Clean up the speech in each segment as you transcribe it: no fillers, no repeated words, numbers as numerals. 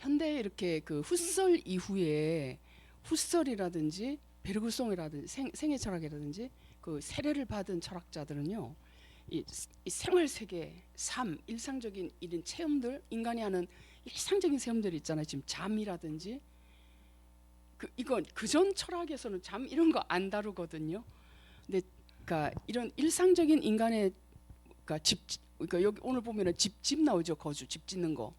현대 이렇게 그 훗설 이후에 훗설이라든지 베르그송이라든지 생애 철학이라든지 그 세례를 받은 철학자들은요, 이 생활 세계, 삶, 일상적인 이런 체험들, 인간이 하는 일상적인 체험들이 있잖아요. 지금 잠이라든지 이건 그전 철학에서는 잠 이런 거 안 다루거든요. 근데 그러니까 이런 일상적인 인간의 그러니까 여기 오늘 보면은 집 나오죠. 거주, 집 짓는 거,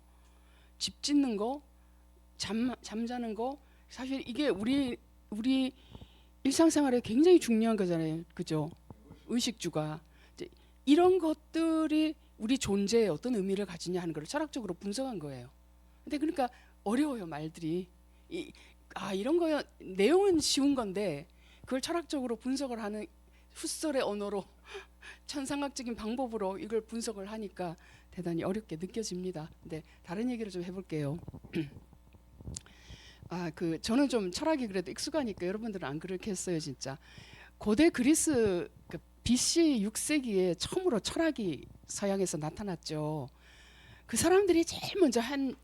잠자는 거. 사실 이게 우리 일상생활에 굉장히 중요한 거잖아요. 그죠? 의식주가. 이제 이런 것들이 우리 존재에 어떤 의미를 가지냐 하는 걸 철학적으로 분석한 거예요. 근데 그러니까 어려워요, 말들이. 이런 거야. 내용은 쉬운 건데 그걸 철학적으로 분석을 하는 훗설의 언어로 천상학적인 방법으로 이걸 분석을 하니까 대단히 어렵게 느껴집니다. 근데 다른 얘기를 좀 해볼게요. 저는 좀 철학이 그래도 익숙하니까 여러분들은 안 그렇겠어요, 진짜. 고대 그리스 BC 6세기에 처음으로 철학이 서양에서 나타났죠. 그 사람들이 제일 먼저 한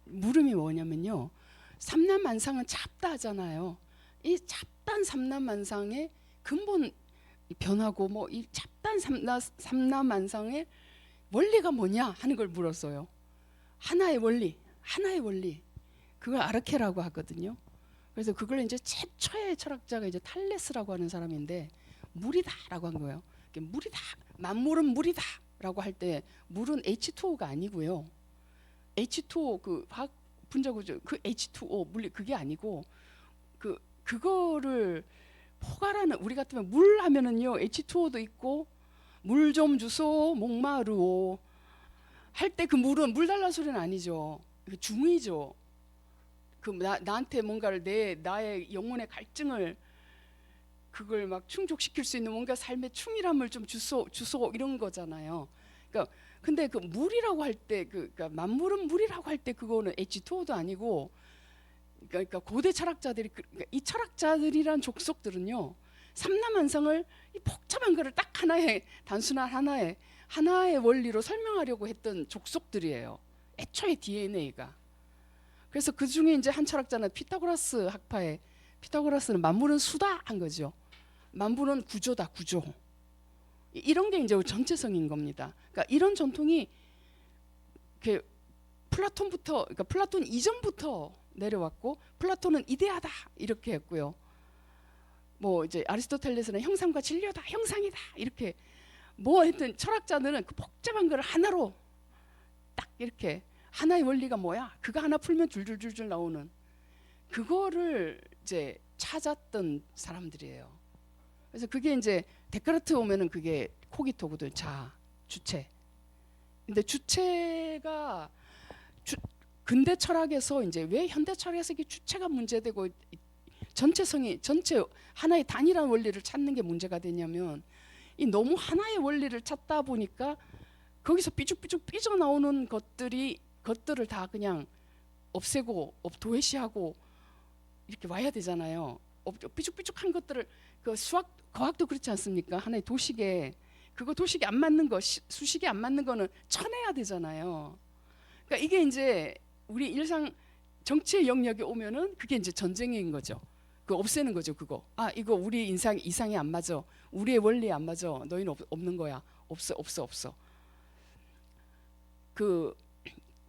물음이 뭐냐면요. 삼라만상은 잡다 하잖아요. 이 잡다한 삼라만상의 근본 변하고 뭐 이 잡다한 삼라만상의 원리가 뭐냐 하는 걸 물었어요. 하나의 원리. 그걸 아르케라고 하거든요. 그래서 그걸 이제 최초의 철학자가 이제 탈레스라고 하는 사람인데 물이다라고 한 거예요. 물이다. 만물은 물이다라고 할 때 물은 H2O가 아니고요. H2O 그 화학 분자구조 그 H2O 물리 그게 아니고 그거를 포괄하는, 우리 같으면 물 하면은요 H2O도 있고 물 좀 주소 목마르오 할 때 그 물은 물 달라는 소리는 아니죠. 중의죠. 나한테 뭔가를 나의 영혼의 갈증을 그걸 막 충족시킬 수 있는 뭔가 삶의 충실함을 좀 주소 이런 거잖아요. 그러니까 근데 그 물이라고 할 때 그러니까 만물은 물이라고 할 때 그거는 H2O도 아니고 그러니까 고대 철학자들이 그러니까 이 철학자들이란 족속들은요 삼라만상을 이 복잡한 거를 딱 단순한 하나의 원리로 설명하려고 했던 족속들이에요. 애초에 DNA가. 그래서 그 중에 이제 한 철학자는 피타고라스 학파의 피타고라스는 만물은 수다 한 거죠. 만물은 구조다, 구조. 이런 게 이제 전체성인 겁니다. 그러니까 이런 전통이 플라톤부터, 그러니까 플라톤 이전부터 내려왔고, 플라톤은 이데아다 이렇게 했고요. 뭐 이제 아리스토텔레스는 형상과 진료다, 형상이다 이렇게 뭐 하여튼 철학자들은 그 복잡한 걸 하나로 딱 이렇게 하나의 원리가 뭐야? 그거 하나 풀면 줄줄줄줄 나오는 그거를 이제 찾았던 사람들이에요. 그래서 그게 이제 데카르트 오면은 그게 코기토거든. 주체. 근데 주체가 근대 철학에서 이제 왜 현대 철학에서 이게 주체가 문제되고 전체 하나의 단일한 원리를 찾는 게 문제가 되냐면 이 너무 하나의 원리를 찾다 보니까 거기서 삐죽삐죽 삐져나오는 것들을 다 그냥 없애고 도외시하고 이렇게 와야 되잖아요. 삐죽삐죽한 것들을 그 과학도 그렇지 않습니까? 하나의 도식에 안 맞는 거, 수식이 안 맞는 거는 쳐내야 되잖아요. 그러니까 이게 이제 우리 일상 정치의 영역에 오면은 그게 이제 전쟁인 거죠. 없애는 거죠. 이거 우리 이상이 안 맞아. 우리의 원리에 안 맞아. 너희는 없는 거야. 없어.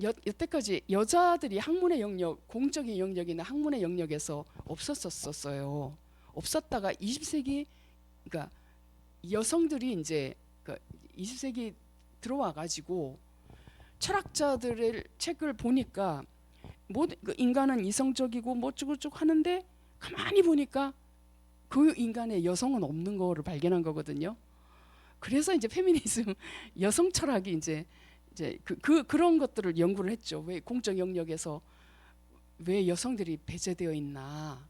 여태까지 여자들이 학문의 영역, 공적인 영역이나 학문의 영역에서 없었었어요. 없었다가 20세기, 그러니까 여성들이 이제 20세기 들어와 가지고 철학자들의 책을 보니까 인간은 이성적이고 뭐 어쩌고저쩌고 하는데 가만히 보니까 그 인간의 여성은 없는 거를 발견한 거거든요. 그래서 이제 페미니즘, 여성 철학이 이제 그런 것들을 연구를 했죠. 왜 공적 영역에서 왜 여성들이 배제되어 있나.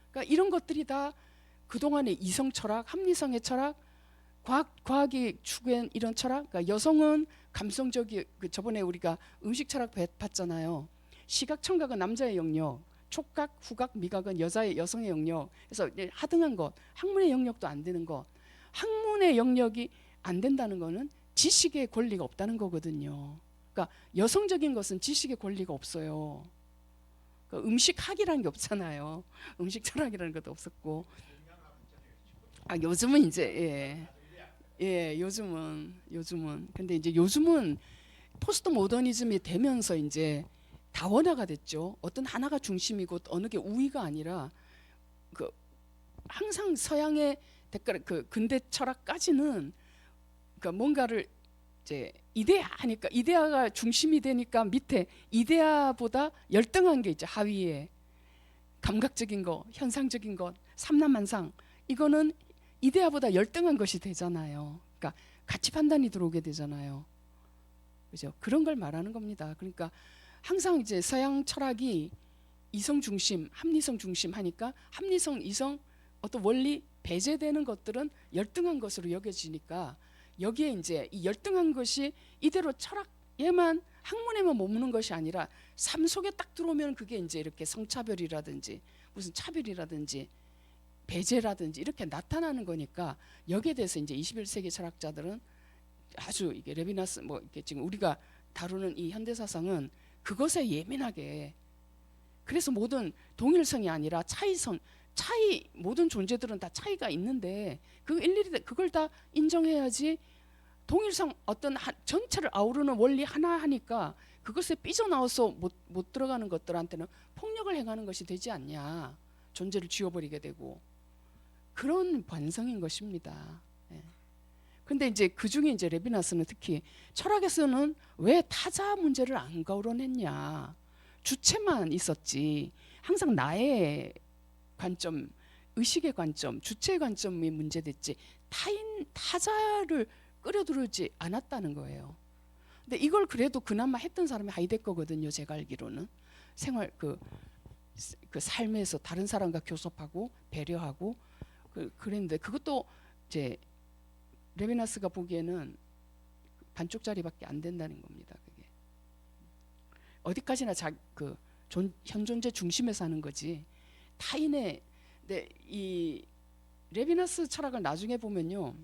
그러니까 이런 것들이 다 그동안의 이성 철학, 합리성의 철학, 과학이 추구한 이런 철학. 그러니까 여성은 감성적이, 저번에 우리가 음식 철학 봤잖아요. 시각, 청각은 남자의 영역, 촉각, 후각, 미각은 여성의 영역. 그래서 하등한 것, 학문의 영역도 안 되는 것. 학문의 영역이 안 된다는 거는 지식의 권리가 없다는 거거든요. 그러니까 여성적인 것은 지식의 권리가 없어요. 그 음식학이라는 게 없잖아요. 음식 철학이라는 것도 없었고. 요즘은 이제 요즘은 근데 이제 요즘은 포스트 모더니즘이 되면서 이제 다원화가 됐죠. 어떤 하나가 중심이고 어느 게 우위가 아니라 그 항상 서양의 그 근대 철학까지는 그러니까 뭔가를 이제 이데아 하니까 이데아가 중심이 되니까 밑에 이데아보다 열등한 게 이제 하위에 감각적인 거, 현상적인 것, 삼라만상 이거는 이데아보다 열등한 것이 되잖아요. 그러니까 가치 판단이 들어오게 되잖아요. 그죠? 그런 걸 말하는 겁니다. 그러니까 항상 이제 서양 철학이 이성 중심, 합리성 중심 하니까 합리성, 이성 어떤 원리 배제되는 것들은 열등한 것으로 여겨지니까 여기에 이제 이 열등한 것이 이대로 철학에만 학문에만 머무는 것이 아니라 삶 속에 딱 들어오면 그게 이제 이렇게 성차별이라든지 무슨 차별이라든지 배제라든지 이렇게 나타나는 거니까 여기에 대해서 이제 21세기 철학자들은 아주 이게 레비나스 뭐 이게 지금 우리가 다루는 이 현대 사상은 그것에 예민하게 그래서 모든 동일성이 아니라 차이성 차이 모든 존재들은 다 차이가 있는데 그 일일이 그걸 다 인정해야지 동일성 어떤 전체를 아우르는 원리 하나 하니까 그것에 삐져나와서 못 들어가는 것들한테는 폭력을 행하는 것이 되지 않냐 존재를 지워버리게 되고 그런 반성인 것입니다. 예. 근데 이제 그 중에 이제 레비나스는 특히 철학에서는 왜 타자 문제를 안 거론했냐 주체만 있었지 항상 나의 관점, 의식의 관점, 주체의 관점이 문제됐지 타자를 끌어들이지 않았다는 거예요. 근데 이걸 그래도 그나마 했던 사람이 하이데거거든요. 제가 알기로는 생활 그 삶에서 다른 사람과 교섭하고 배려하고 그랬는데 그것도 이제 레비나스가 보기에는 반쪽짜리밖에 안 된다는 겁니다. 그게 어디까지나 현존재 중심에서 하는 거지. 타인의 이 레비나스 철학을 나중에 보면요,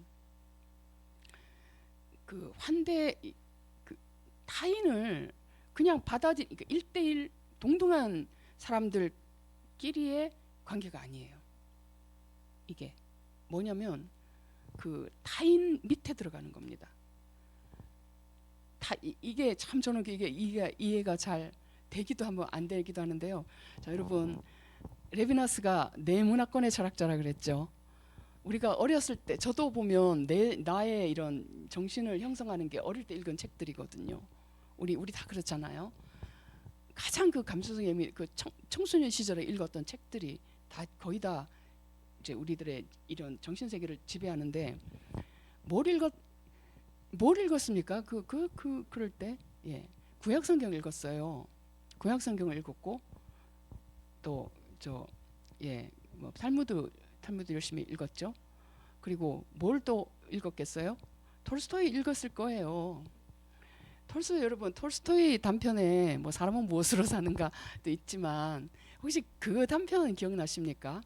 그 환대 그 타인을 그냥 받아들이 그러니까 1대1 동등한 사람들끼리의 관계가 아니에요. 이게 뭐냐면 그 타인 밑에 들어가는 겁니다. 이게 참 저는 이게 이해가 잘 되기도 하면 안 되기도 하는데요. 자, 여러분 레비나스가 내문화권의 철학자라 그랬죠. 우리가 어렸을 때 저도 보면 나의 이런 정신을 형성하는 게 어릴 때 읽은 책들이거든요. 우리 다 그렇잖아요. 가장 그 감수성이 예민 그 청소년 시절에 읽었던 책들이 다 거의 다 이제 우리들의 이런 정신 세계를 지배하는데 뭘 읽었습니까? 그럴 때 구약 성경 읽었어요. 구약 성경을 읽었고 또 뭐 탈무드 열심히 읽었죠. 그리고 뭘 또 읽었겠어요? 톨스토이 읽었을 거예요. 톨스토이 여러분 톨스토이 단편에 뭐 사람은 무엇으로 사는가도 있지만 혹시 그 단편 기억나십니까?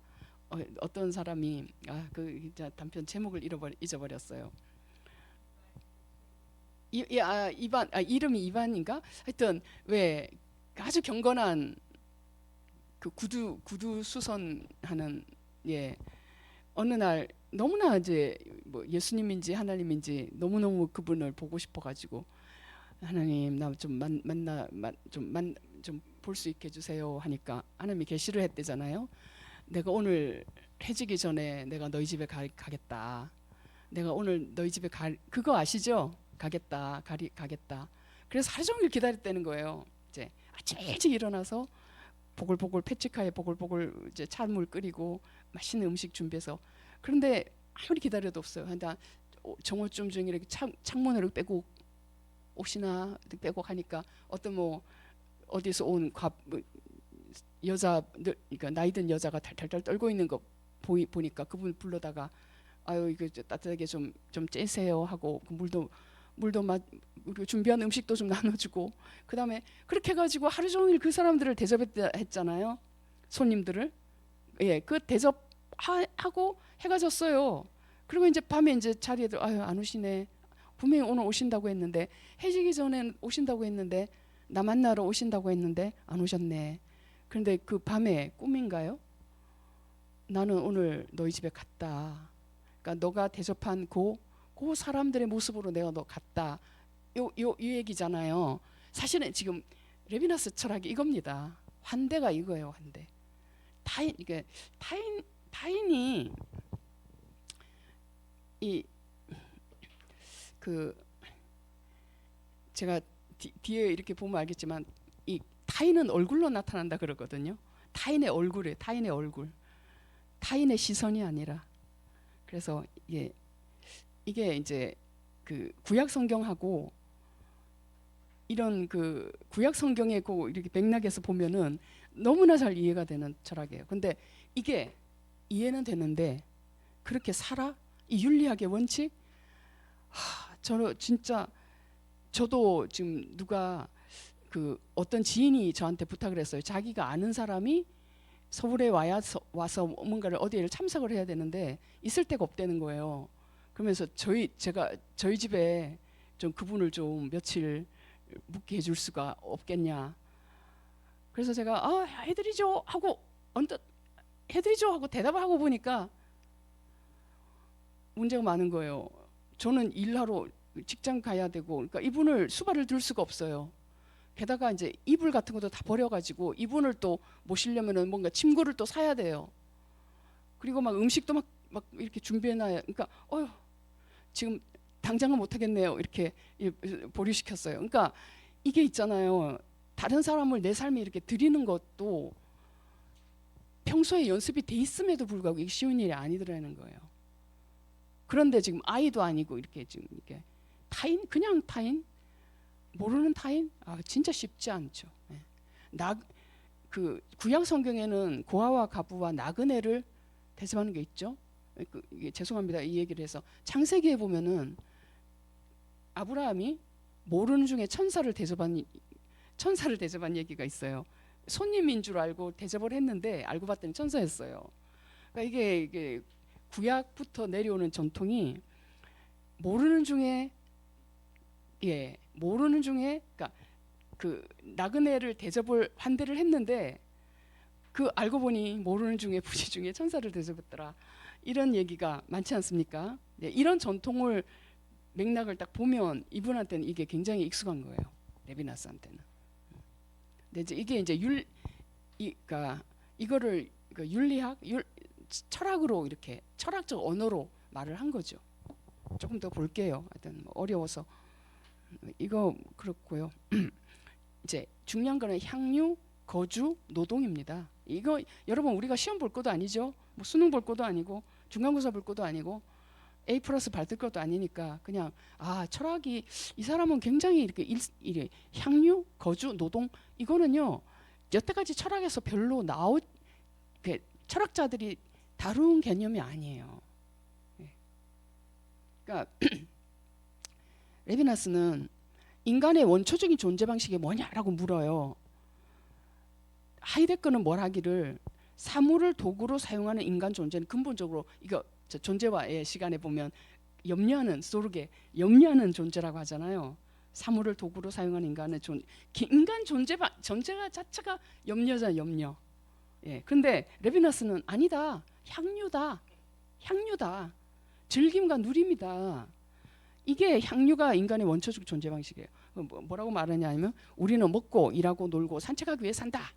어떤 사람이 그 단편 제목을 잊어버렸어요. 이름이 이반인가? 하여튼 왜 아주 경건한 그 구두 수선하는 어느 날 너무나 이제 뭐 예수님인지 하나님인지 너무너무 그분을 보고 싶어가지고 하나님 나 좀 좀 볼 수 있게 해주세요 하니까 하나님이 계시를 했대잖아요. 내가 오늘 해지기 전에 내가 너희 집에 가겠다. 내가 오늘 너희 집에 그거 아시죠? 가겠다. 그래서 하루 종일 기다렸다는 거예요. 이제 아침 일찍 일어나서 보글보글 패치카에 보글보글 이제 찬물 끓이고 맛있는 음식 준비해서 그런데 아무리 기다려도 없어요. 근데 정오쯤 중에 이렇게 창문을 빼고 옷이나 빼고 하니까 어떤 뭐 어디서 온 여자들 그러니까 나이 든 여자가 탈탈탈 떨고 있는 거 보니까 그분 불러다가 아유 이거 따뜻하게 좀 째세요 하고 그 물도 우리가 준비한 음식도 좀 나눠주고 그 다음에 그렇게 해가지고 하루 종일 그 사람들을 대접했잖아요. 손님들을 그 대접하고 해가 졌어요. 그리고 이제 밤에 이제 자리에들 아유 안 오시네. 분명히 오늘 오신다고 했는데 해지기 전에 오신다고 했는데 나 만나러 오신다고 했는데 안 오셨네. 그런데 그 밤에 꿈인가요? 나는 오늘 너희 집에 갔다. 그러니까 너가 대접한 그 사람들의 모습으로 내가 너 갔다. 이 얘기잖아요. 사실은 지금 레비나스 철학이 이겁니다. 환대가 이거예요. 환대. 이게 타인이 이 그 제가 뒤에 이렇게 보면 알겠지만 이 타인은 얼굴로 나타난다 그러거든요. 타인의 얼굴에 타인의 얼굴, 타인의 시선이 아니라. 그래서 이게 이제 그 구약 성경하고 이런 그 구약 성경의 그 이렇게 맥락에서 보면은 너무나 잘 이해가 되는 철학이에요. 근데 이게 이해는 되는데 그렇게 살아? 이 윤리학의 원칙? 저도 지금 누가 그 어떤 지인이 저한테 부탁을 했어요. 자기가 아는 사람이 서울에 와서 뭔가를 어디에 참석을 해야 되는데 있을 데가 없다는 거예요. 그러면서 저희 집에 좀 그분을 좀 며칠 묵게 해줄 수가 없겠냐. 그래서 제가 해드리죠 하고 언뜻 해드리죠 하고 대답을 하고 보니까 문제가 많은 거예요. 저는 일하러 직장 가야 되고, 그러니까 이분을 수발을 들 수가 없어요. 게다가 이제 이불 같은 것도 다 버려가지고 이분을 또 모시려면은 뭔가 침구를 또 사야 돼요. 그리고 막 음식도 막 이렇게 준비해놔야. 그러니까 지금 당장은 못 하겠네요. 이렇게 보류시켰어요. 그러니까 이게 있잖아요. 다른 사람을 내 삶에 이렇게 드리는 것도 평소에 연습이 돼 있음에도 불구하고 이게 쉬운 일이 아니더라는 거예요. 그런데 지금 아이도 아니고 이렇게 지금 이렇게 그냥 타인, 모르는 타인, 진짜 쉽지 않죠. 그 구약 성경에는 고아와 가부와 나그네를 대접하는 게 있죠. 죄송합니다. 이 얘기를 해서 창세기에 보면은 아브라함이 모르는 중에 천사를 대접한 얘기가 있어요. 손님인 줄 알고 대접을 했는데 알고 봤더니 천사였어요. 그러니까 이게 구약부터 내려오는 전통이 모르는 중에 그러니까 그 나그네를 환대를 했는데 그 알고 보니 모르는 중에 부지 중에 천사를 대접했더라. 이런 얘기가 많지 않습니까? 이런 전통을 맥락을 딱 보면 이분한테는 이게 굉장히 익숙한 거예요. 레비나스한테는. 근데 이게 그러니까 이거를 윤리학, 철학으로 이렇게 철학적 언어로 말을 한 거죠. 조금 더 볼게요. 하여튼 어려워서 이거 그렇고요. 이제 중요한 거는 향유, 거주, 노동입니다. 이거 여러분 우리가 시험 볼 것도 아니죠. 뭐 수능 볼 것도 아니고 중간고사 볼 것도 아니고 A+ 받을 것도 아니니까 그냥 철학이 이 사람은 굉장히 이렇게 향유, 거주, 노동 이거는요 여태까지 철학에서 별로 철학자들이 다룬 개념이 아니에요. 그러니까 레비나스는 인간의 원초적인 존재 방식이 뭐냐라고 물어요. 하이데거는 뭘 하기를 사물을 도구로 사용하는 인간 존재는 근본적으로 이거 존재와의 시간에 보면 염려하는 존재라고 하잖아요. 사물을 도구로 사용하는 인간 존재가 자체가 염려잖아요. 염려. 근데 레비나스는 아니다. 향유다. 즐김과 누림이다. 이게 향유가 인간의 원초적 존재 방식이에요. 뭐라고 말하냐 하면 우리는 먹고 일하고 놀고 산책하기 위해 산다.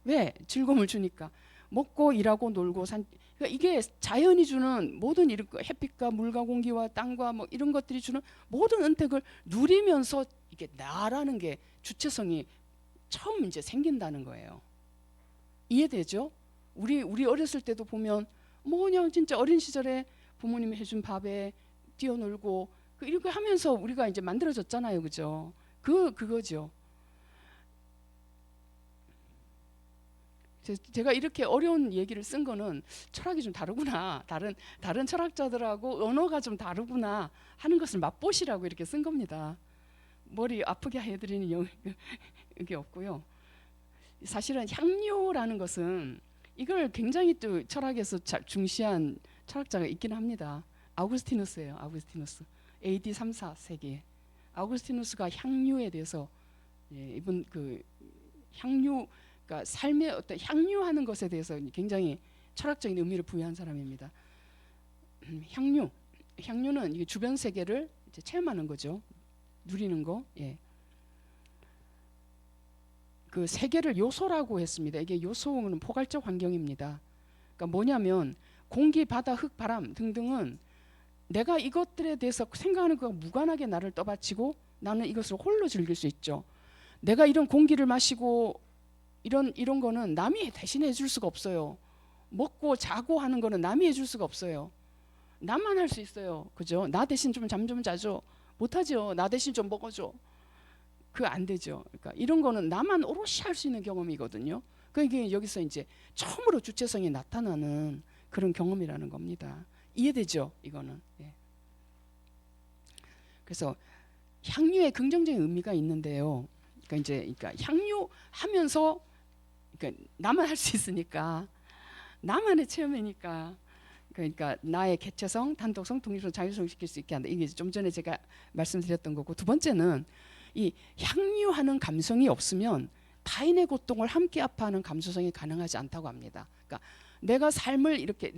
왜? 즐거움을 주니까. 먹고 일하고 놀고 그러니까 이게 자연이 주는 모든 햇빛과 물과 공기와 땅과 뭐 이런 것들이 주는 모든 은택을 누리면서 이게 나라는 게 주체성이 처음 이제 생긴다는 거예요. 이해되죠? 우리 어렸을 때도 보면 그냥 진짜 어린 시절에 부모님이 해준 밥에 뛰어놀고 이렇게 하면서 우리가 이제 만들어졌잖아요, 그죠? 그거죠. 제가 이렇게 어려운 얘기를 쓴 거는 철학이 좀 다르구나, 다른 철학자들하고 언어가 좀 다르구나 하는 것을 맛보시라고 이렇게 쓴 겁니다. 머리 아프게 해드리는 게 없고요. 사실은 향료라는 것은 이걸 굉장히 또 철학에서 중시한 철학자가 있긴 합니다. 아우구스티누스예요. 아우구스티누스. AD 3, 4세기에 아우구스티누스가 향유에 대해서 이분 향유 그러니까 삶의 어떤 향유하는 것에 대해서 굉장히 철학적인 의미를 부여한 사람입니다. 향유는 이 주변 세계를 이제 체험하는 거죠. 누리는 거. 예. 그 세계를 요소라고 했습니다. 이게 요소는 포괄적 환경입니다. 그러니까 뭐냐면 공기, 바다, 흙, 바람 등등은 내가 이것들에 대해서 생각하는 것과 무관하게 나를 떠받치고 나는 이것을 홀로 즐길 수 있죠. 내가 이런 공기를 마시고 이런 거는 남이 대신해 줄 수가 없어요. 먹고 자고 하는 거는 남이 해줄 수가 없어요. 나만 할 수 있어요. 그죠? 나 대신 좀 잠 좀 자줘. 못하죠. 나 대신 좀 먹어줘. 그거 안 되죠. 그러니까 이런 거는 나만 오롯이 할 수 있는 경험이거든요. 그게 여기서 이제 처음으로 주체성이 나타나는 그런 경험이라는 겁니다. 이해되죠? 이거는. 예. 그래서 향유에 긍정적인 의미가 있는데요. 그러니까 향유하면서 그러니까 나만 할 수 있으니까 나만의 체험이니까 그러니까 나의 개체성, 단독성, 독립성, 자율성 시킬 수 있게 한다. 이게 좀 전에 제가 말씀드렸던 거고 두 번째는 이 향유하는 감성이 없으면 타인의 고통을 함께 아파하는 감수성이 가능하지 않다고 합니다. 그러니까 내가 삶을 이렇게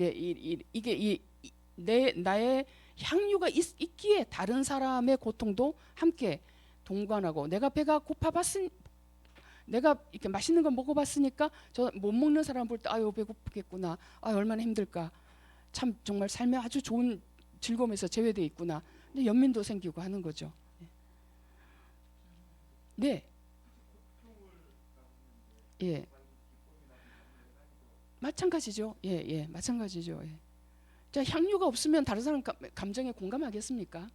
나의 향유가 있기에 다른 사람의 고통도 함께 동반하고 내가 배가 고파봤으니 내가 이렇게 맛있는 거 먹어봤으니까 저 못 먹는 사람 볼 때 아유 배고프겠구나. 아유 얼마나 힘들까. 참 정말 삶에 아주 좋은 즐거움에서 제외되어 있구나. 근데 연민도 생기고 하는 거죠. 네. 예. 마찬가지죠. 예, 마찬가지죠. 예. 자, 향유가 없으면 다른 사람 감정에 공감하겠습니까?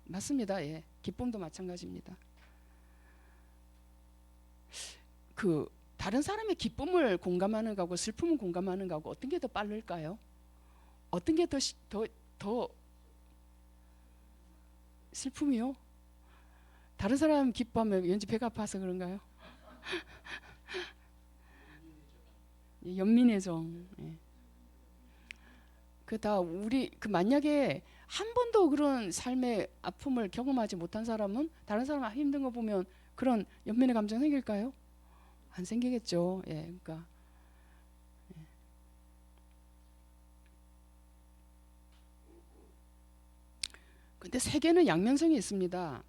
맞습니다. 예. 기쁨도 마찬가지입니다. 그 다른 사람의 기쁨을 공감하는 거하고 슬픔을 공감하는 거하고 어떤 게 더 빠를까요? 어떤 게 더 슬픔이요? 다른 사람 기뻐하면 왠지 배가 아파서 그런가요? 연민의 정. 예. 그다 우리 만약에 한 번도 그런 삶의 아픔을 경험하지 못한 사람은 다른 사람 힘든 거 보면 그런 연민의 감정 생길까요? 안 생기겠죠. 예, 그러니까. 예. 근데 세계는 양면성이 있습니다.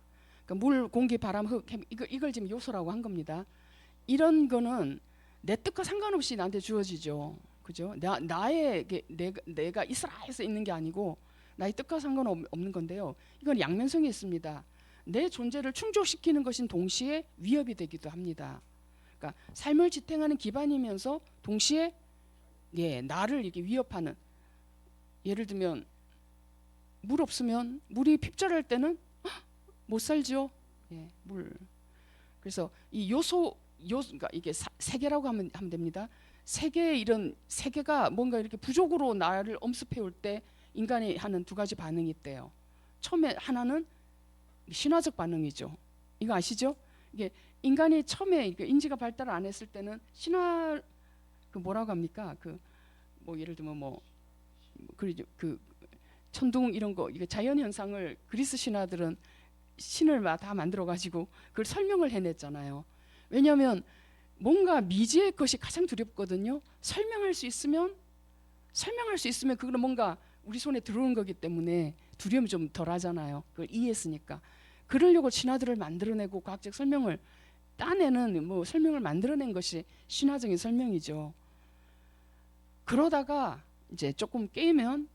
그러니까 물, 공기, 바람, 흙 이걸 지금 요소라고 한 겁니다. 이런 거는 내 뜻과 상관없이 나한테 주어지죠. 그죠? 내가 있으라 해서 있는 게 아니고 나의 뜻과 상관없는 건데요. 이건 양면성이 있습니다. 내 존재를 충족시키는 것인 동시에 위협이 되기도 합니다. 그러니까 삶을 지탱하는 기반이면서 동시에 나를 이렇게 위협하는, 예를 들면 물 없으면 물이 핍절할 때는 못 살죠. 예, 물. 그래서 이 그러니까 이게 세계라고 하면 됩니다. 세계가 뭔가 이렇게 부족으로 나를 엄습해 올 때 인간이 하는 두 가지 반응이 있대요. 처음에 하나는 신화적 반응이죠. 이거 아시죠? 이게 인간이 처음에 인지가 발달 안 했을 때는 신화 뭐라고 합니까? 뭐 예를 들면 그 천둥 이런 거 이게 자연 현상을 그리스 신화들은 신을 다 만들어 가지고 그걸 설명을 해냈잖아요. 왜냐하면 뭔가 미지의 것이 가장 두렵거든요. 설명할 수 있으면 그거는 뭔가 우리 손에 들어오는 거기 때문에 두려움이 좀 덜하잖아요. 그걸 이해했으니까. 그러려고 신화들을 만들어내고 과학적 설명을 따내는 설명을 만들어낸 것이 신화적인 설명이죠. 그러다가 이제 조금 깨면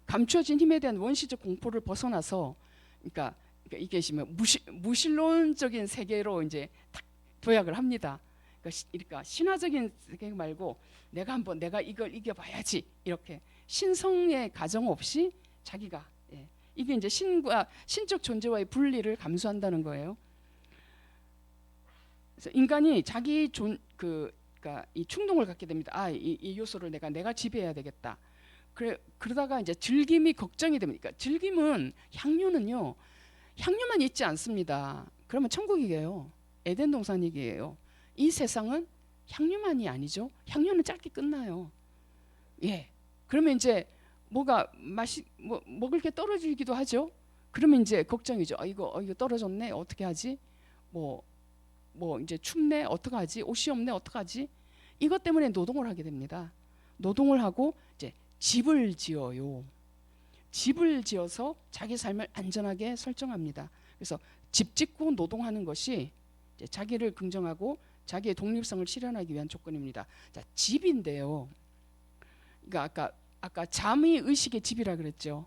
감춰진 힘에 대한 원시적 공포를 벗어나서 그러니까 이게 무신론적인 세계로 이제 탁 도약을 합니다. 그러니까 신화적인 세계 말고 내가 이걸 이겨봐야지 이렇게 신성의 가정 없이 자기가 이게 이제 신적 존재와의 분리를 감수한다는 거예요. 그래서 인간이 자기 그러니까 이 충동을 갖게 됩니다. 이 요소를 내가 지배해야 되겠다. 그러다가 이제 즐김이 걱정이 됩니다. 그러니까 즐김은 향유만 있지 않습니다. 그러면 천국이에요. 에덴 동산이에요. 이 세상은 향유만이 아니죠. 향유는 짧게 끝나요. 예. 그러면 이제 뭐가 먹을 게 떨어지기도 하죠. 그러면 이제 걱정이죠. 이거 떨어졌네. 어떻게 하지? 뭐 이제 춥네 어떡하지? 옷이 없네 어떡하지? 이것 때문에 노동을 하게 됩니다. 노동을 하고 이제 집을 지어요. 집을 지어서 자기 삶을 안전하게 설정합니다. 그래서 집 짓고 노동하는 것이 이제 자기를 긍정하고 자기의 독립성을 실현하기 위한 조건입니다. 자, 집인데요. 그러니까 아까 잠이 의식의 집이라 그랬죠.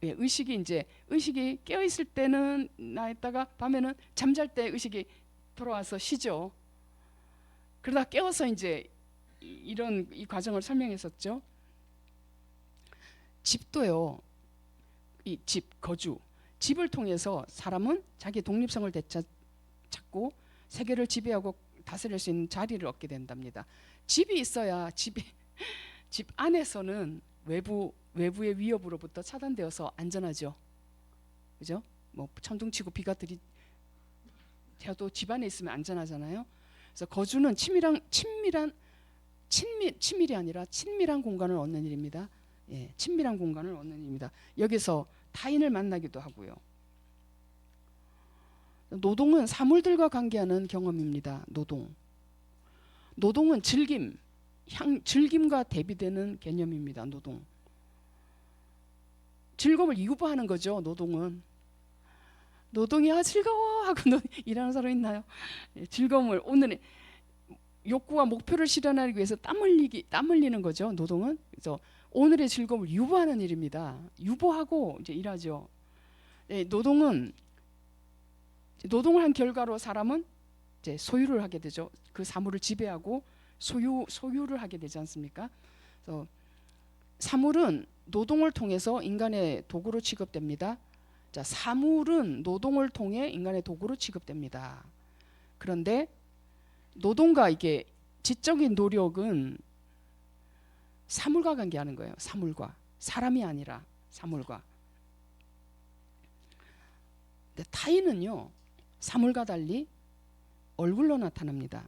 예, 의식이 깨어 있을 때는 나 있다가 밤에는 잠잘 때 의식이 돌아와서 쉬죠. 그러다 깨어서 이제 이런 이 과정을 설명했었죠. 집도요. 이 집, 거주, 집을 통해서 사람은 자기 독립성을 되찾고 세계를 지배하고 다스릴 수 있는 자리를 얻게 된답니다. 집이 있어야 집 안에서는 외부의 위협으로부터 차단되어서 안전하죠. 그죠? 뭐 천둥치고 비가 들이쳐도 집 안에 있으면 안전하잖아요. 그래서 거주는 친밀이 아니라 친밀한 공간을 얻는 일입니다. 예, 친밀한 공간을 얻는 일입니다. 여기서 타인을 만나기도 하고요. 노동은 사물들과 관계하는 경험입니다. 노동은 즐김과 대비되는 개념입니다. 즐거움을 유보하는 거죠. 노동이 즐거워 하고 일하는 사람 있나요? 예, 즐거움을 오늘의 욕구와 목표를 실현하기 위해서 땀 흘리는 거죠. 노동은. 그래서 오늘의 즐거움을 유보하는 일입니다. 유보하고 이제 일하죠. 예, 노동을 한 결과로 사람은 이제 소유를 하게 되죠. 그 사물을 지배하고 소유를 하게 되지 않습니까? 그래서 사물은 노동을 통해서 인간의 도구로 취급됩니다. 자, 사물은 노동을 통해 인간의 도구로 취급됩니다. 그런데 노동과 이게 지적인 노력은 사물과 관계하는 거예요. 사람이 아니라 사물과. 근데 타인은요, 사물과 달리 얼굴로 나타납니다.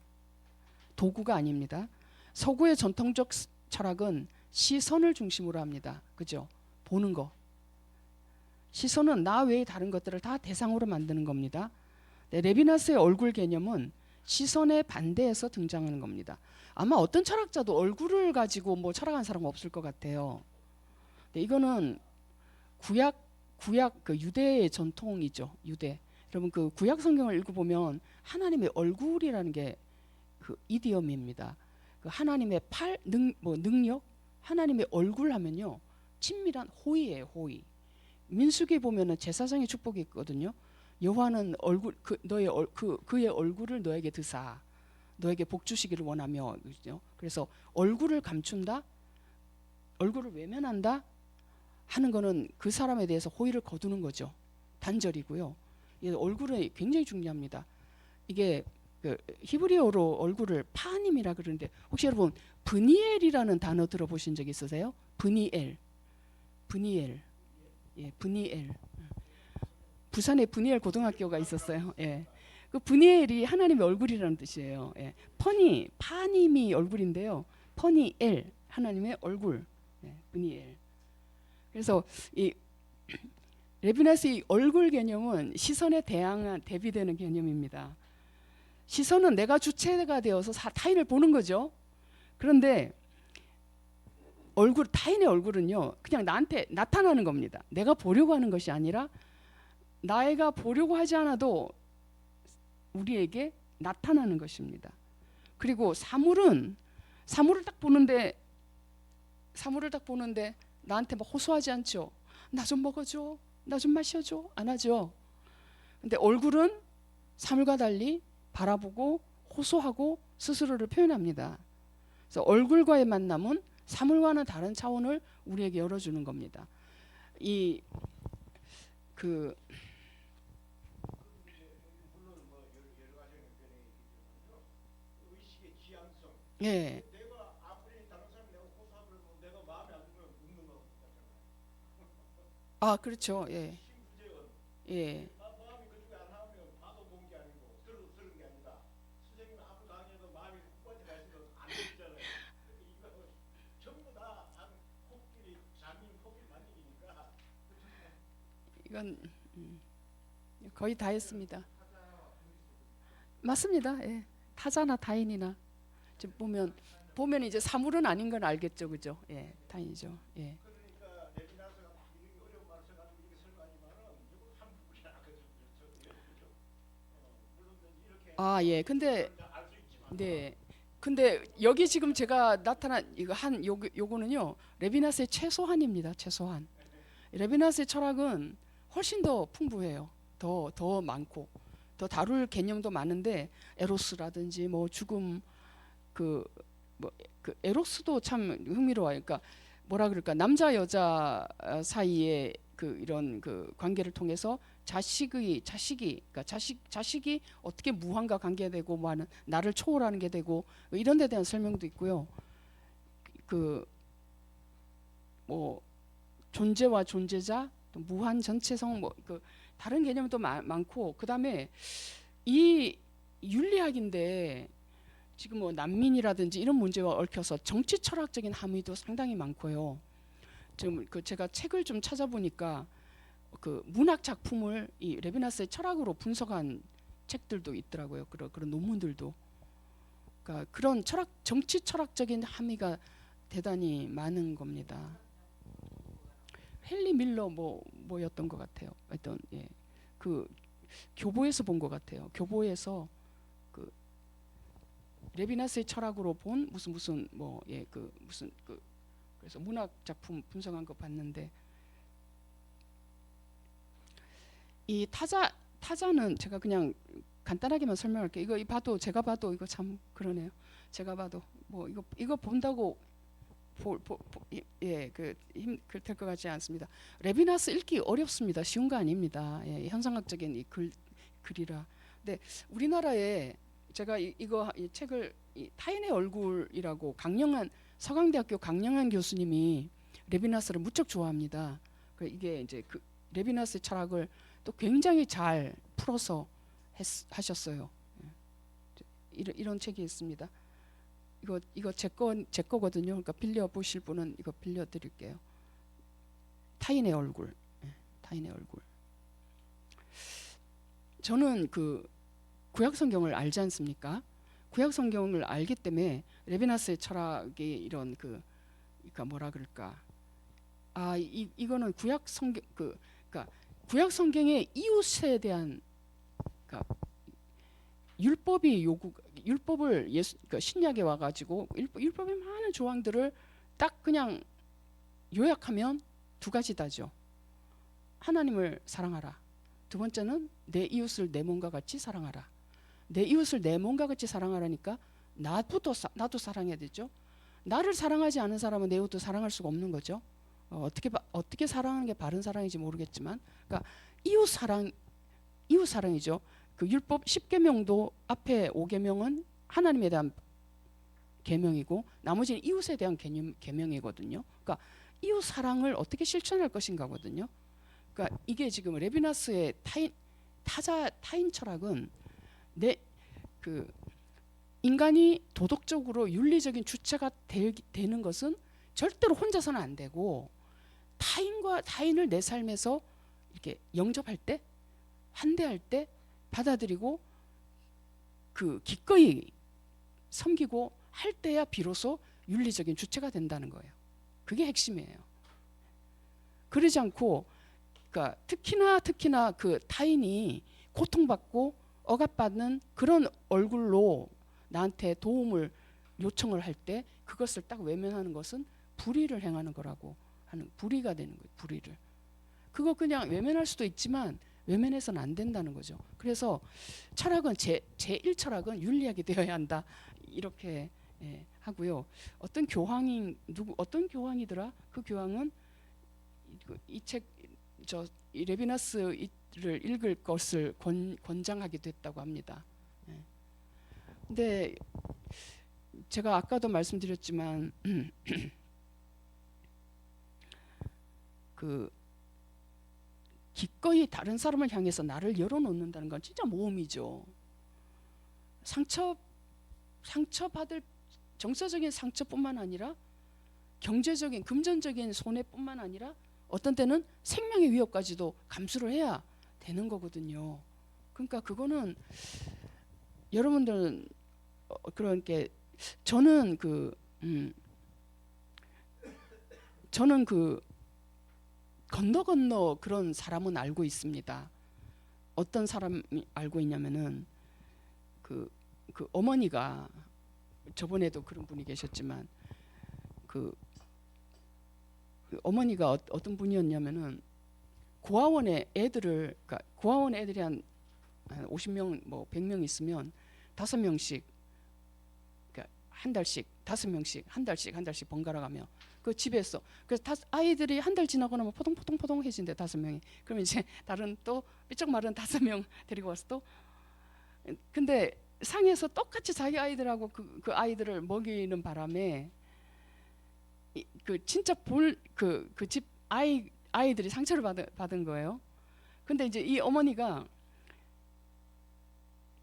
도구가 아닙니다. 서구의 전통적 철학은 시선을 중심으로 합니다. 그죠? 보는 거. 시선은 나 외에 다른 것들을 다 대상으로 만드는 겁니다. 네, 레비나스의 얼굴 개념은 시선에 반대해서 등장하는 겁니다. 아마 어떤 철학자도 얼굴을 가지고 뭐 철학한 사람은 없을 것 같아요. 네, 이거는 구약 그 유대의 전통이죠. 유대. 여러분 그 구약 성경을 읽어보면 하나님의 얼굴이라는 게 그 이디엄입니다. 그 하나님의 능력, 하나님의 얼굴 하면요 친밀한 호의예요. 호의. 민수기 보면은 제사장의 축복이 있거든요. 여호와는 그의 얼굴을 너에게 드사 너에게 복 주시기를 원하며. 그죠? 그래서 얼굴을 감춘다, 얼굴을 외면한다 하는 거는 그 사람에 대해서 호의를 거두는 거죠. 단절이고요. 얼굴이 굉장히 중요합니다. 이게 그 히브리어로 얼굴을 파님이라 그러는데 혹시 여러분 브니엘이라는 단어 들어보신 적 있으세요? 브니엘. 예, 브니엘. 부산에 브니엘 고등학교가 있었어요. 예. 그 브니엘이 하나님의 얼굴이라는 뜻이에요. 예. 파님이 얼굴인데요. 퍼니엘 하나님의 얼굴. 예, 브니엘. 그래서 이 레비나스의 얼굴 개념은 시선에 대비되는 개념입니다. 시선은 내가 주체가 되어서 타인을 보는 거죠. 그런데 타인의 얼굴은요 그냥 나한테 나타나는 겁니다. 내가 보려고 하는 것이 아니라 나가 보려고 하지 않아도 우리에게 나타나는 것입니다. 그리고 사물을 딱 보는데 나한테 막 호소하지 않죠. 나 좀 먹어줘, 나 좀 마셔줘, 안 하죠. 근데 얼굴은 사물과 달리 바라보고 호소하고 스스로를 표현합니다. 그래서 얼굴과의 만남은 사물과는 다른 차원을 우리에게 열어주는 겁니다. 예. 아, 그렇죠. 예. 예. 이건 거의 다 했습니다. 맞습니다. 예. 타자나 타인이나 지금 보면 이제 사물은 아닌 건 알겠죠, 그죠? 예, 타인이죠. 예. 그러니까 레비나스가 막 이렇게 어려운 말을 써가지고 이렇게 쓸 거 아니면은 이거 한국이 나거든요. 그죠? 물론 이렇게 아, 예. 근데 알수 있지만 네. 근데 여기 지금 제가 나타난 이거 한 요거는요. 레비나스의 최소한입니다. 최소한. 레비나스의 철학은 훨씬 더 풍부해요. 더 많고 더 다룰 개념도 많은데 에로스라든지 뭐 죽음 그 뭐 그 에로스도 참 흥미로워요. 그러니까 뭐라 그럴까 남자 여자 사이에 그 이런 그 관계를 통해서 자식이 그러니까 자식이 어떻게 무한과 관계되고 뭐 하는 나를 초월하는 게 되고 이런 데 대한 설명도 있고요. 그 뭐 존재와 존재자 또 무한 전체성 뭐 그 다른 개념도 많고 그다음에 이 윤리학인데 지금 뭐 난민이라든지 이런 문제와 얽혀서 정치 철학적인 함의도 상당히 많고요. 지금 그 제가 책을 좀 찾아보니까 그 문학 작품을 이 레비나스의 철학으로 분석한 책들도 있더라고요. 그런 논문들도. 그러니까 그런 정치 철학적인 함의가 대단히 많은 겁니다. 헨리 밀러 뭐였던 것 같아요. 어떤 예. 그 교보에서 본 것 같아요. 교보에서 그 레비나스의 철학으로 본 무슨 뭐 예 그 무슨 그 그래서 문학 작품 분석한 거 봤는데 이 타자는 제가 그냥 간단하게만 설명할게요. 이거 봐도 제가 봐도 이거 참 그러네요. 제가 봐도 뭐 이거 본다고 될 것 같지 않습니다. 레비나스 읽기 어렵습니다. 쉬운 거 아닙니다. 예, 현상학적인 이 글이라. 근데 우리나라에 제가 이 책을 타인의 얼굴이라고 서강대학교 강영한 교수님이 레비나스를 무척 좋아합니다. 이게 이제 그 레비나스 철학을 또 굉장히 잘 풀어서 하셨어요. 이런 책이 있습니다. 이거 제 거거든요. 그러니까 빌려 보실 분은 이거 빌려 드릴게요. 타인의 얼굴. 타인의 얼굴. 저는 그 구약 성경을 알지 않습니까? 구약 성경을 알기 때문에 레비나스의 철학의 이런 그러니까 뭐라 그럴까? 이거는 구약 성경 그러니까 구약 성경의 이웃에 대한 그러니까 율법을 그러니까 신약에 와가지고 율법의 많은 조항들을 딱 그냥 요약하면 두 가지다죠. 하나님을 사랑하라. 두 번째는 내 이웃을 내 몸과 같이 사랑하라. 내 이웃을 내 몸과 같이 사랑하라니까 나도 사랑해야 되죠. 나를 사랑하지 않은 사람은 내 이웃도 사랑할 수가 없는 거죠. 어떻게 사랑하는 게 바른 사랑인지 모르겠지만, 그러니까 이웃 사랑이죠. 그 율법 10계명도 앞에 5계명은 하나님에 대한 계명이고 나머지는 이웃에 대한 계명이거든요. 그러니까 이웃 사랑을 어떻게 실천할 것인가거든요. 그러니까 이게 지금 레비나스의 타인 철학은 그 인간이 도덕적으로 윤리적인 주체가 되는 것은 절대로 혼자서는 안 되고 타인을 내 삶에서 이렇게 영접할 때, 환대할 때 받아들이고 그 기꺼이 섬기고 할 때야 비로소 윤리적인 주체가 된다는 거예요. 그게 핵심이에요. 그러지 않고 그러니까 특히나 그 타인이 고통받고 억압받는 그런 얼굴로 나한테 도움을 요청을 할 때 그것을 딱 외면하는 것은 불의를 행하는 거라고 하는 불의가 되는 거예요. 불의를. 그거 그냥 외면할 수도 있지만 외면해서는 안 된다는 거죠. 그래서 철학은 제1 철학은 윤리학이 되어야 한다. 이렇게 하고요. 어떤 교황이더라? 그 교황은 이 레비나스를 읽을 것을 권장하기도 했다고 합니다. 근데 제가 아까도 말씀드렸지만 그 기꺼이 다른 사람을 향해서 나를 열어놓는다는 건 진짜 모험이죠. 상처받을 정서적인 상처뿐만 아니라 경제적인 금전적인 손해뿐만 아니라 어떤 때는 생명의 위협까지도 감수를 해야 되는 거거든요. 그러니까 그거는 여러분들은 그렇게 저는 저는 건너 그런 사람은 알고 있습니다. 어떤 사람이 알고 있냐면은 그 어머니가 저번에도 그런 분이 계셨지만 그 어머니가 어떤 분이었냐면은 고아원에 애들을 그러니까 고아원 애들이 한 50명 뭐 100명 있으면 5명씩 그러니까 한 달씩 5명씩 한 달씩 번갈아 가며 그 집에서 그래서 아이들이 한 달 지나고 나면 포동포동해진대 5명이. 그러면 이제 다른 또 삐쩍 마른 5명 데리고 와서 또 근데 상에서 똑같이 자기 아이들하고 그 아이들을 먹이는 바람에 진짜 그 집 아이들이 상처를 받은 거예요. 근데 이제 이 어머니가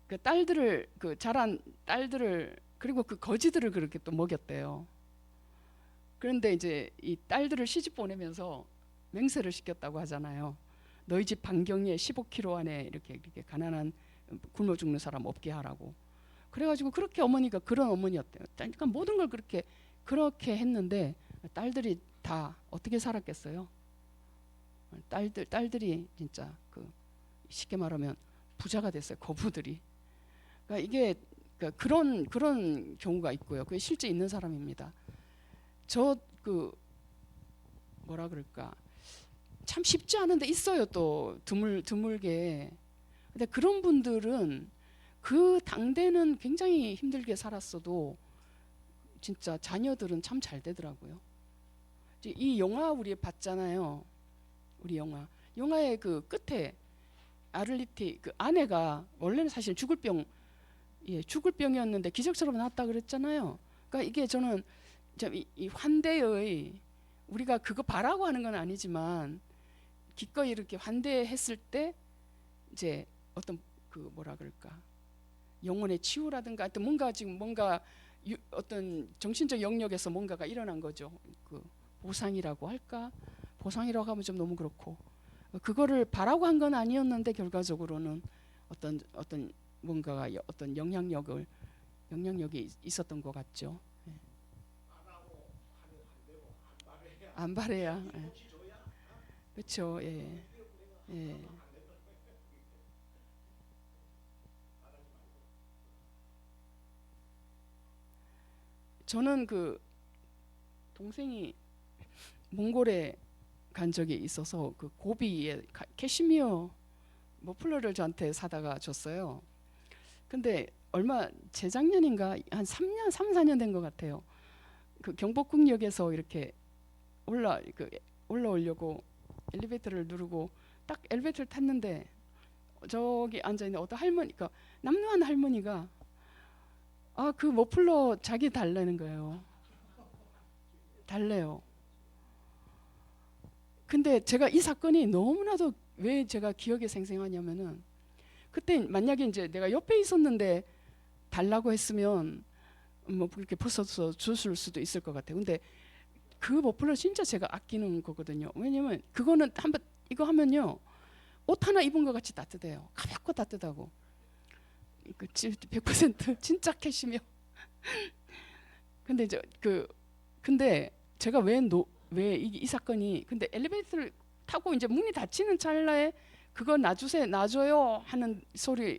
그 딸들을 자란 딸들을 그리고 그 거지들을 그렇게 또 먹였대요. 그런데 이제 이 딸들을 시집 보내면서 맹세를 시켰다고 하잖아요. 너희 집 반경에 15km 안에 이렇게 가난한 굶어 죽는 사람 없게 하라고. 그래가지고 그렇게 어머니가 그런 어머니였대요. 그러니까 모든 걸 그렇게 했는데 딸들이 다 어떻게 살았겠어요? 딸들이 진짜 쉽게 말하면 부자가 됐어요. 거부들이. 그러니까 이게 그런 경우가 있고요. 그게 실제 있는 사람입니다. 저 뭐라 그럴까 참 쉽지 않은데 있어요. 또 드물게. 근데 그런 분들은 그 당대는 굉장히 힘들게 살았어도 진짜 자녀들은 참 잘 되더라고요. 이 영화 우리 봤잖아요. 우리 영화의 그 끝에 아를리티 그 아내가 원래는 사실 죽을 병이었는데 기적처럼 낫다 그랬잖아요. 그러니까 이게 저는 이 환대의 우리가 그거 바라고 하는 건 아니지만 기꺼이 이렇게 환대했을 때 이제 어떤 뭐라 그럴까 영혼의 치유라든가 하여튼 뭔가 어떤 정신적 영역에서 뭔가가 일어난 거죠. 보상이라고 할까? 보상이라고 하면 좀 너무 그렇고 그거를 바라고 한 건 아니었는데 결과적으로는 어떤 뭔가가 어떤 영향력이 있었던 것 같죠. 예. 안 바래야. 예. 그렇죠. 예. 예. 저는 동생이 몽골에 간 적이 있어서 고비에 캐시미어 머플러를 저한테 사다가 줬어요. 근데 재작년인가 한 3, 4년 된 것 같아요. 경복궁역에서 이렇게 올라오려고 엘리베이터를 누르고 딱 엘리베이터를 탔는데 저기 앉아 있는 어떤 할머니가 남루한 할머니가 그 머플러 자기 달라는 거예요. 달래요. 근데 제가 이 사건이 너무나도 왜 제가 기억에 생생하냐면은 그때 만약에 이제 내가 옆에 있었는데 달라고 했으면 뭐 그렇게 벗어서 줬을 수도 있을 것 같아요. 근데 그 머플러 진짜 제가 아끼는 거거든요. 왜냐면 그거는 한번 이거 하면요 옷 하나 입은 것 같이 따뜻해요. 가볍고 따뜻하고 100% 진짜 캐시미어. 근데 이제 근데 제가 왜 이 사건이 근데 엘리베이터를 타고 이제 문이 닫히는 찰나에 그거 놔줘요 하는 소리에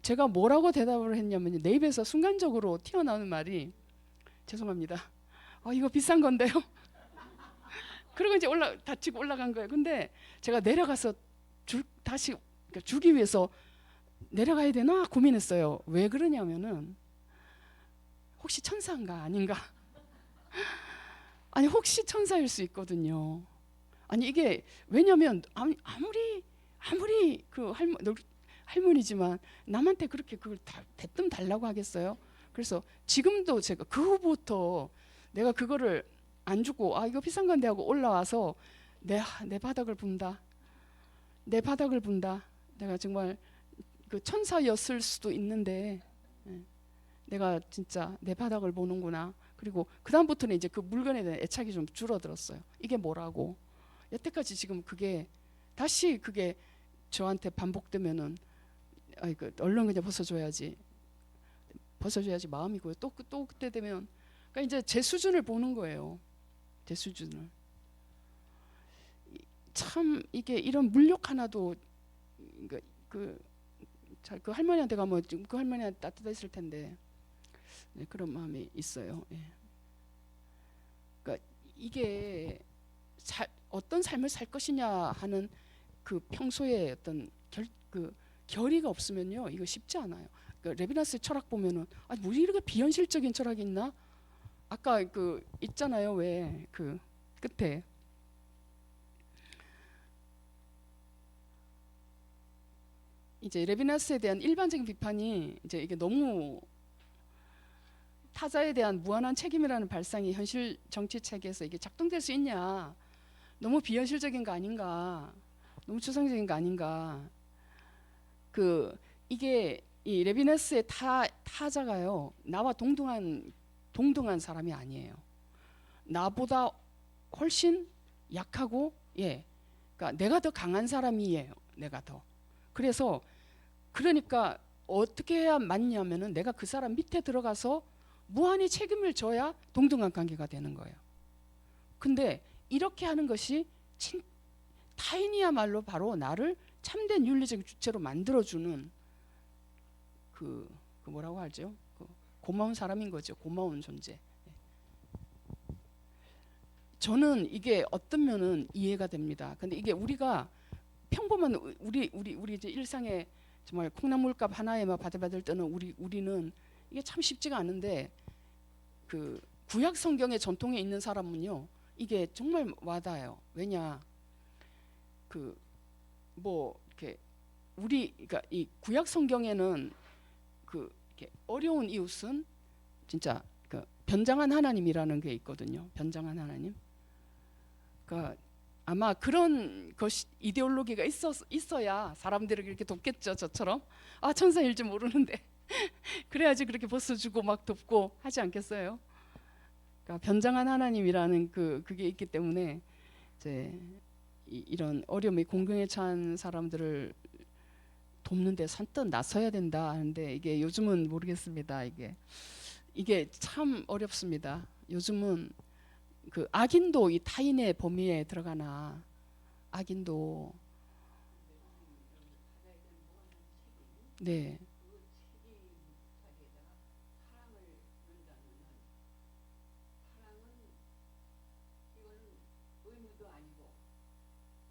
제가 뭐라고 대답을 했냐면 내 입에서 순간적으로 튀어나오는 말이 죄송합니다. 이거 비싼 건데요. 그리고 이제 닫히고 올라간 거예요. 근데 제가 내려가서 다시 그러니까 주기 위해서 내려가야 되나 고민했어요. 왜 그러냐면은 혹시 천사인가 아닌가? 아니 혹시 천사일 수 있거든요. 아니 이게 왜냐면 아무리 할머니지만 남한테 그렇게 그걸 대뜸 달라고 하겠어요? 그래서 지금도 제가 그 후부터 내가 그거를 안 주고 이거 비싼 건데 하고 올라와서 내 바닥을 분다. 내 바닥을 분다. 내가 정말 천사였을 수도 있는데 내가 진짜 내 바닥을 보는구나. 그리고 그 다음부터는 이제 그 물건에 대한 애착이 좀 줄어들었어요. 이게 뭐라고? 여태까지 지금 그게 다시 저한테 반복되면은 그 얼른 그냥 벗어줘야지. 벗어줘야지 마음이고요. 또 그때 되면 그러니까 이제 제 수준을 보는 거예요. 제 수준을. 참 이게 이런 물욕 하나도 그 할머니한테 가면 그 할머니한테 따뜻했을 텐데 네, 그런 마음이 있어요. 예. 그러니까 이게 어떤 삶을 살 것이냐 하는 그 평소에 어떤 결의가 없으면요 이거 쉽지 않아요. 그러니까 레비나스의 철학 보면은 뭐 이렇게 비현실적인 철학이 있나? 아까 그 있잖아요 왜 그 끝에 이제 레비나스에 대한 일반적인 비판이 이제 이게 너무 타자에 대한 무한한 책임이라는 발상이 현실 정치 체계에서 이게 작동될 수 있냐? 너무 비현실적인 거 아닌가? 너무 추상적인 거 아닌가? 이게 이 레비나스의 타자가요 나와 동등한 사람이 아니에요. 나보다 훨씬 약하고 그러니까 내가 더 강한 사람이에요. 내가 더. 그러니까 어떻게 해야 맞냐면은 내가 그 사람 밑에 들어가서 무한히 책임을 져야 동등한 관계가 되는 거예요. 근데 이렇게 하는 것이 타인이야말로 바로 나를 참된 윤리적 주체로 만들어주는 그 뭐라고 하죠? 고마운 사람인 거죠. 고마운 존재. 저는 이게 어떤 면은 이해가 됩니다. 근데 이게 우리가 평범한 우리 이제 일상에 정말 콩나물값 하나에만 바들바들 떠는 우리는 이게 참 쉽지가 않은데 그 구약 성경의 전통에 있는 사람은요 이게 정말 와닿아요. 왜냐 이렇게 그러니까 이 구약 성경에는 이렇게 어려운 이웃은 진짜 변장한 하나님이라는 게 있거든요. 변장한 하나님. 그러니까 아마 그런 이데올로기가 있어야 사람들을 이렇게 돕겠죠. 저처럼 천사일 줄 모르는데 그래야지 그렇게 벗어주고 막 돕고 하지 않겠어요? 그러니까 변장한 하나님이라는 그게 있기 때문에 이제 이런 어려움에 공경에 처한 사람들을 돕는데 선뜻 나서야 된다 하는데 이게 요즘은 모르겠습니다. 이게 참 어렵습니다. 요즘은 그 악인도 이 타인의 범위에 들어가나 악인도 네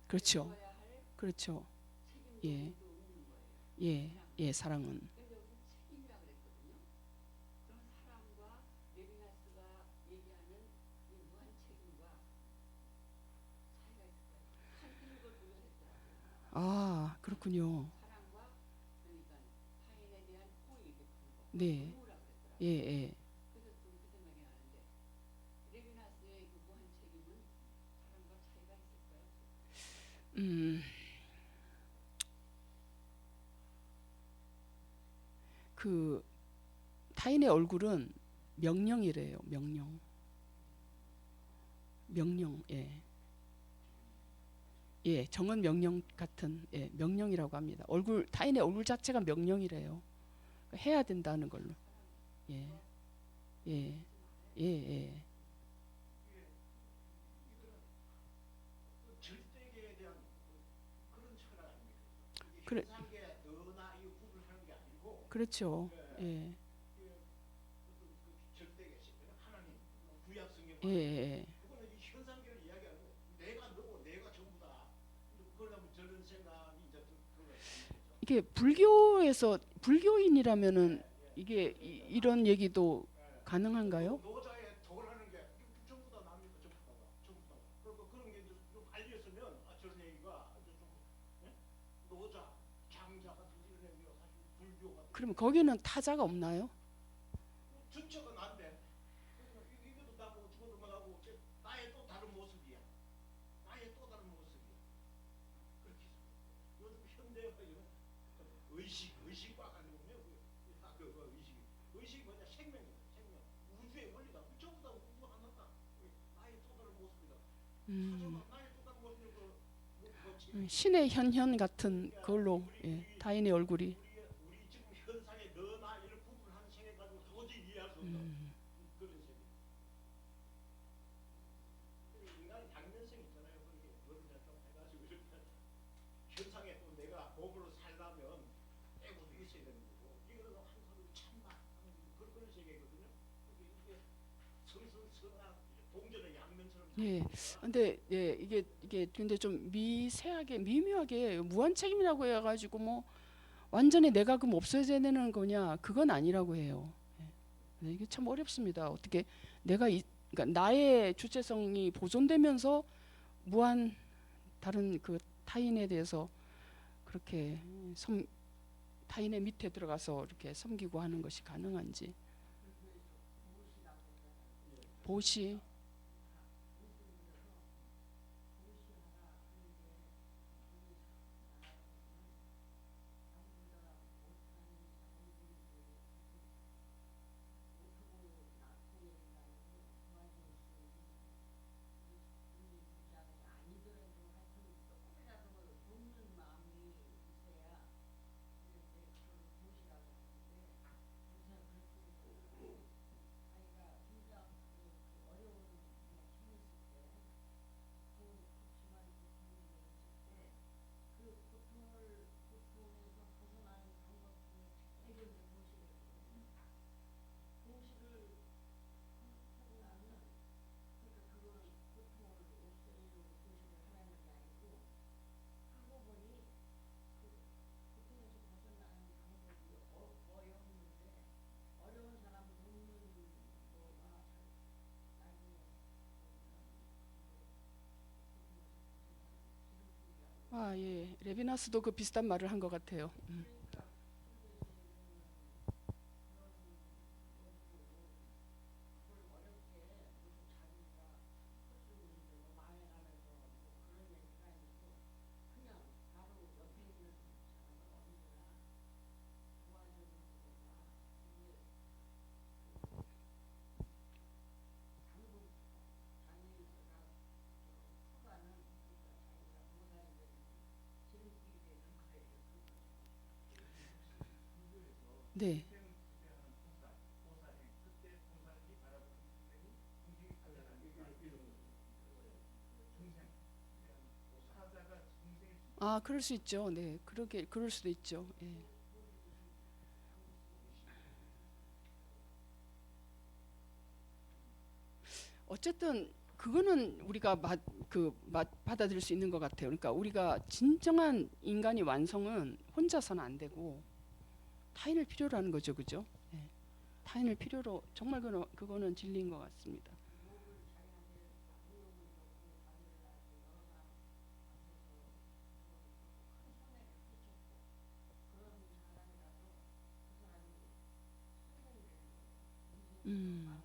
그렇죠. 그렇죠. 사랑은 그렇군요. 네. 예. 그 타인의 얼굴은 명령이래요. 명령. 정은 명령 같은 명령이라고 합니다. 타인의 얼굴 자체가 명령이래요. 그러니까 해야 된다는 걸로. 예. 절대계에 대한 그런 철학 아닙니까? 그래. 현상계 너나 이 구분하는 게 아니고 그렇죠. 절대계 하나님 구약 성경 그거는 이 현상계를 이야기하고 내가 너고 내가 전부다. 그러려면 저런 생각이 이제 그거가 이게 불교에서 불교인이라면은 이게 이런 얘기도 가능한가요? 노자의 덕을 게 전부 다 납니다. 전부 다. 그런 게 이제 좀 알렸으면 저런 얘기가 좀 노자, 장자 같은 이런 얘기가 사실 불교 같은. 그러면 거기는 타자가 없나요? 전체가 난데 이것도 나고 저것도 나고 나의 또 다른 모습이야. 그렇게 요즘 현대가 의식과 관련해 의식이 뭐냐 생명 우주의 원리다. 전부 다 우주 하나다. 나의 또 다른 모습이다. 나의 또 다른 모습이 신의 현현 같은 걸로 타인의 얼굴이 도저히 이해할 수 없는 그런 세계. 인간의 당면성 있잖아요. 그렇게 노른자 좀 해가지고 이렇게 현상에 또 내가 몸으로 살려면 애고도 있어야 되는 거고 이거는 항상 참나 그런 세계거든요. 이게 성성성하 동전의 양면처럼 예. 생기니까 근데 예, 이게 근데 좀 미세하게 미묘하게 무한 책임이라고 해가지고 뭐 완전히 내가 그럼 없어져야 되는 거냐? 그건 아니라고 해요. 예. 네, 이게 참 어렵습니다. 어떻게 내가 그러니까 나의 주체성이 보존되면서 무한 다른 그 타인에 대해서 그렇게 타인의 밑에 들어가서 이렇게 섬기고 하는 것이 가능한지. 보시. 아, 예. 레비나스도 그 비슷한 말을 한 것 같아요. 네. 아, 그럴 수 있죠. 네. 그럴 수도 있죠. 예. 어쨌든 그거는 우리가 받아들일 수 있는 것 같아요. 그러니까 우리가 진정한 인간의 완성은 혼자서는 안 되고 타인을 필요로 하는 거죠, 그죠? 예. 타인을 필요로 정말 그거는 진리인 것 같습니다. 음,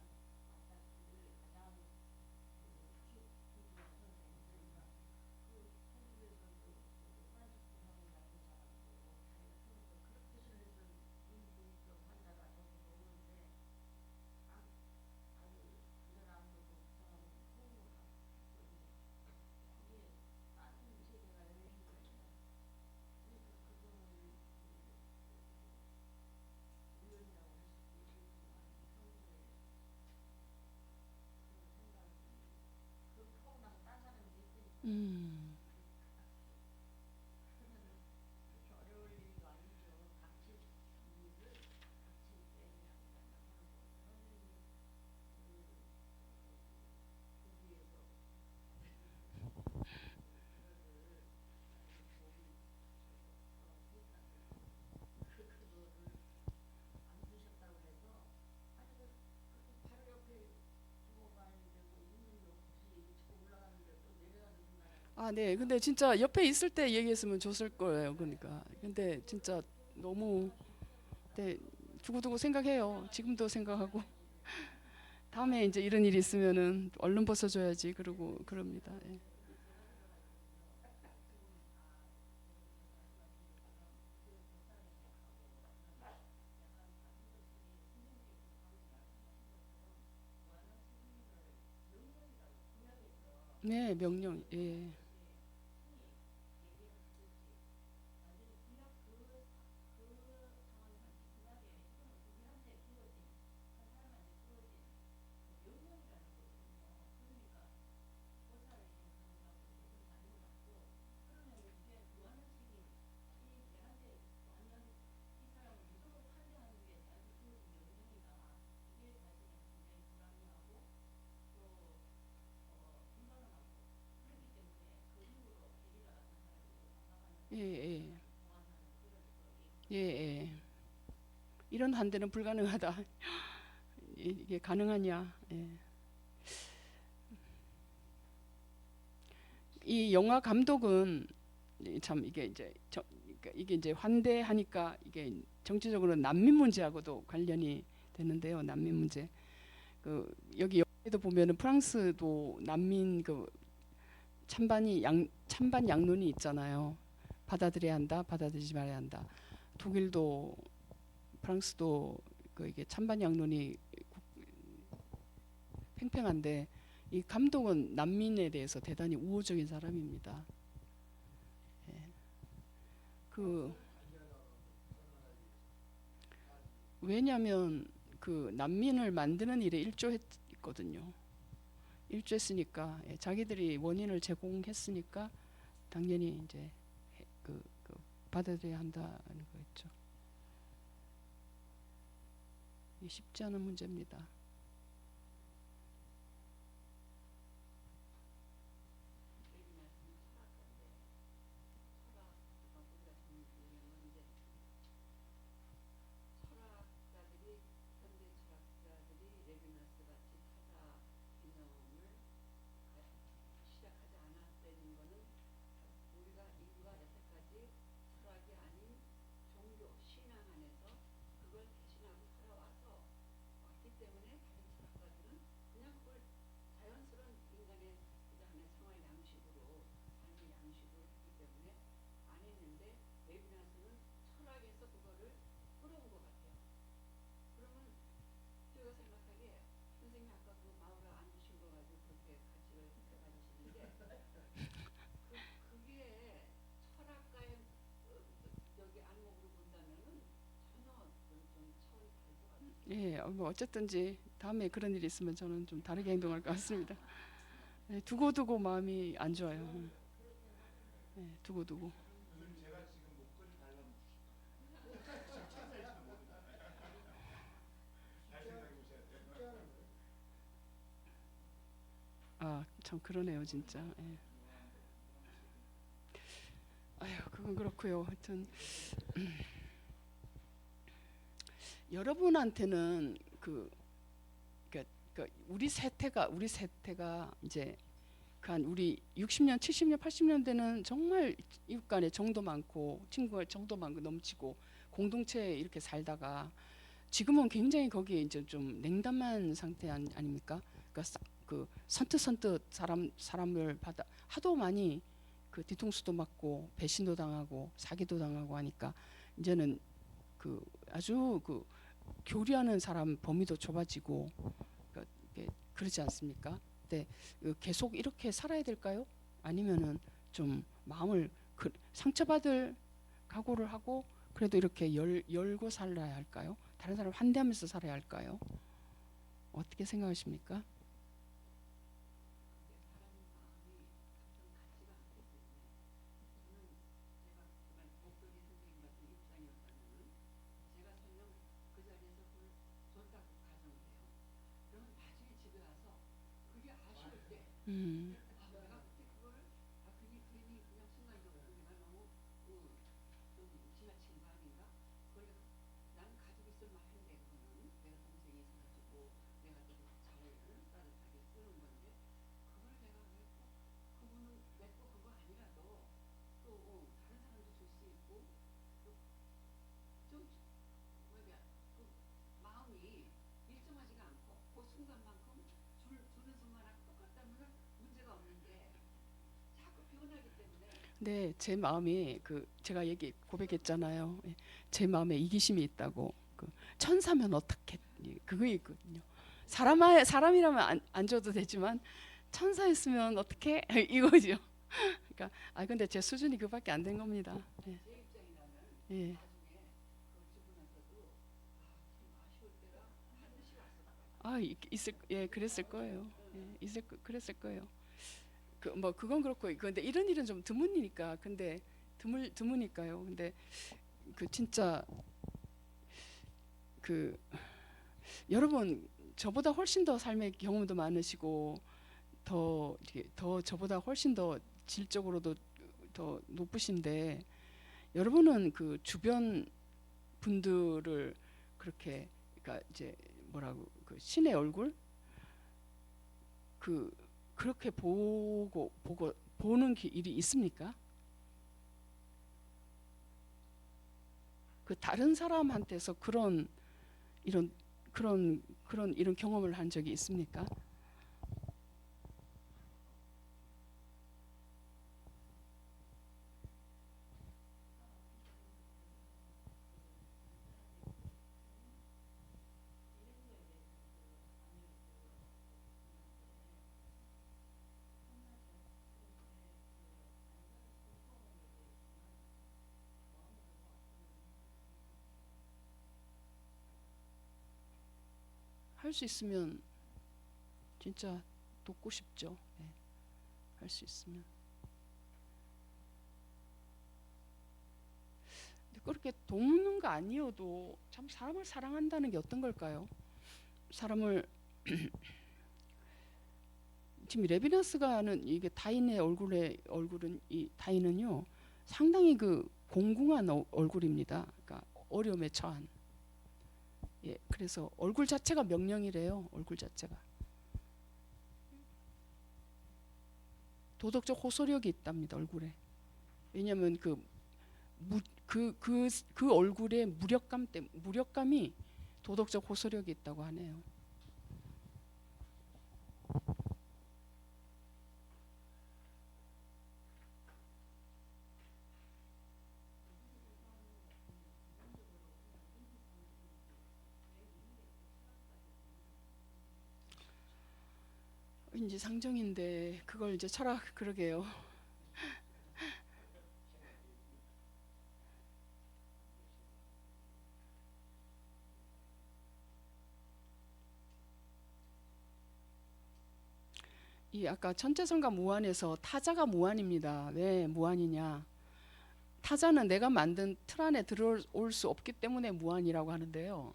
음, 아, 네. 근데 진짜 옆에 있을 때 얘기했으면 좋을 거예요. 그러니까. 근데 진짜 너무 네, 두고두고 생각해요. 지금도 생각하고. 다음에 이제 이런 일이 있으면은 얼른 벗어줘야지. 그러고 그럽니다. 예. 네, 명령. 예. 예. 예, 예. 이런 한대는 불가능하다. 이게 가능하냐? 예. 이 영화 감독은 참 이게 이제 그러니까 이게 이제 환대하니까 이게 정치적으로 난민 문제하고도 관련이 되는데요. 난민 문제. 그 여기 영화에도 보면은 프랑스도 난민 그 찬반 양론이 있잖아요. 받아들여야 한다, 받아들이지 말아야 한다. 독일도 프랑스도 그 이게 찬반 양론이 팽팽한데 이 감독은 난민에 대해서 대단히 우호적인 사람입니다. 예. 그 왜냐하면 그 난민을 만드는 일에 일조했거든요. 일조했으니까 예, 자기들이 원인을 제공했으니까 당연히 이제 그 받아들여야 한다는 거였죠. 이 쉽지 않은 문제입니다. 예, 뭐 어쨌든지 다음에 그런 일이 있으면 저는 좀 다르게 행동할 것 같습니다. 예, 두고두고 마음이 안 좋아요. 예, 두고두고. 아, 참 그러네요, 진짜. 예. 아유, 그건 그렇고요. 하여튼 여러분한테는 그러니까 우리 세태가 이제 한 우리 60년, 70년, 80년대는 정말 이웃 간에 정도 많고 친구가 정도 많고 넘치고 공동체에 이렇게 살다가 지금은 굉장히 거기에 이제 좀 냉담한 상태 아닙니까? 그러니까 그 선뜻 사람을 받아 하도 많이 그 뒤통수도 맞고 배신도 당하고 사기도 당하고 하니까 이제는 그 아주 그 교류하는 사람 범위도 좁아지고 그러지 않습니까? 근데 계속 이렇게 살아야 될까요? 아니면은 좀 마음을 상처받을 각오를 하고 그래도 이렇게 열고 살아야 할까요? 다른 사람 환대하면서 살아야 할까요? 어떻게 생각하십니까? 음, 네, 제 마음이 제가 고백했잖아요. 예, 제 마음에 이기심이 있다고. 천사면 어떻게? 그거 있거든요. 사람이라면 안 줘도 되지만 천사였으면 어떻게? 이거죠. 그러니까 근데 제 수준이 그밖에 안 된 겁니다. 예. 예. 그랬을 거예요. 예, 그랬을 거예요. 뭐 그건 그렇고 근데 이런 일은 좀 드무니까 근데 드무니까요. 근데 진짜 그 여러분 저보다 훨씬 더 삶의 경험도 많으시고 더 저보다 훨씬 더 질적으로도 더 높으신데 여러분은 그 주변 분들을 그렇게 그러니까 이제 뭐라고 그 신의 얼굴 그렇게 보는 일이 있습니까? 그 다른 사람한테서 이런 이런 경험을 한 적이 있습니까? 할 수 있으면 진짜 돕고 싶죠. 네. 할 수 있으면. 근데 그렇게 돕는 거 아니어도 참 사람을 사랑한다는 게 어떤 걸까요? 사람을 지금 레비나스가 하는 이게 다인의 얼굴은 이 다인은요 상당히 그 공공한 얼굴입니다. 그러니까 어려움에 처한. 예, 그래서 얼굴 자체가 명령이래요. 얼굴 자체가 도덕적 호소력이 있답니다. 얼굴에. 왜냐하면 그 얼굴의 무력감이 도덕적 호소력이 있다고 하네요. 인지상정인데 그걸 이제 철학 그러게요. 이 아까 천재성과 무한에서 타자가 무한입니다. 왜 무한이냐? 타자는 내가 만든 틀 안에 들어올 수 없기 때문에 무한이라고 하는데요.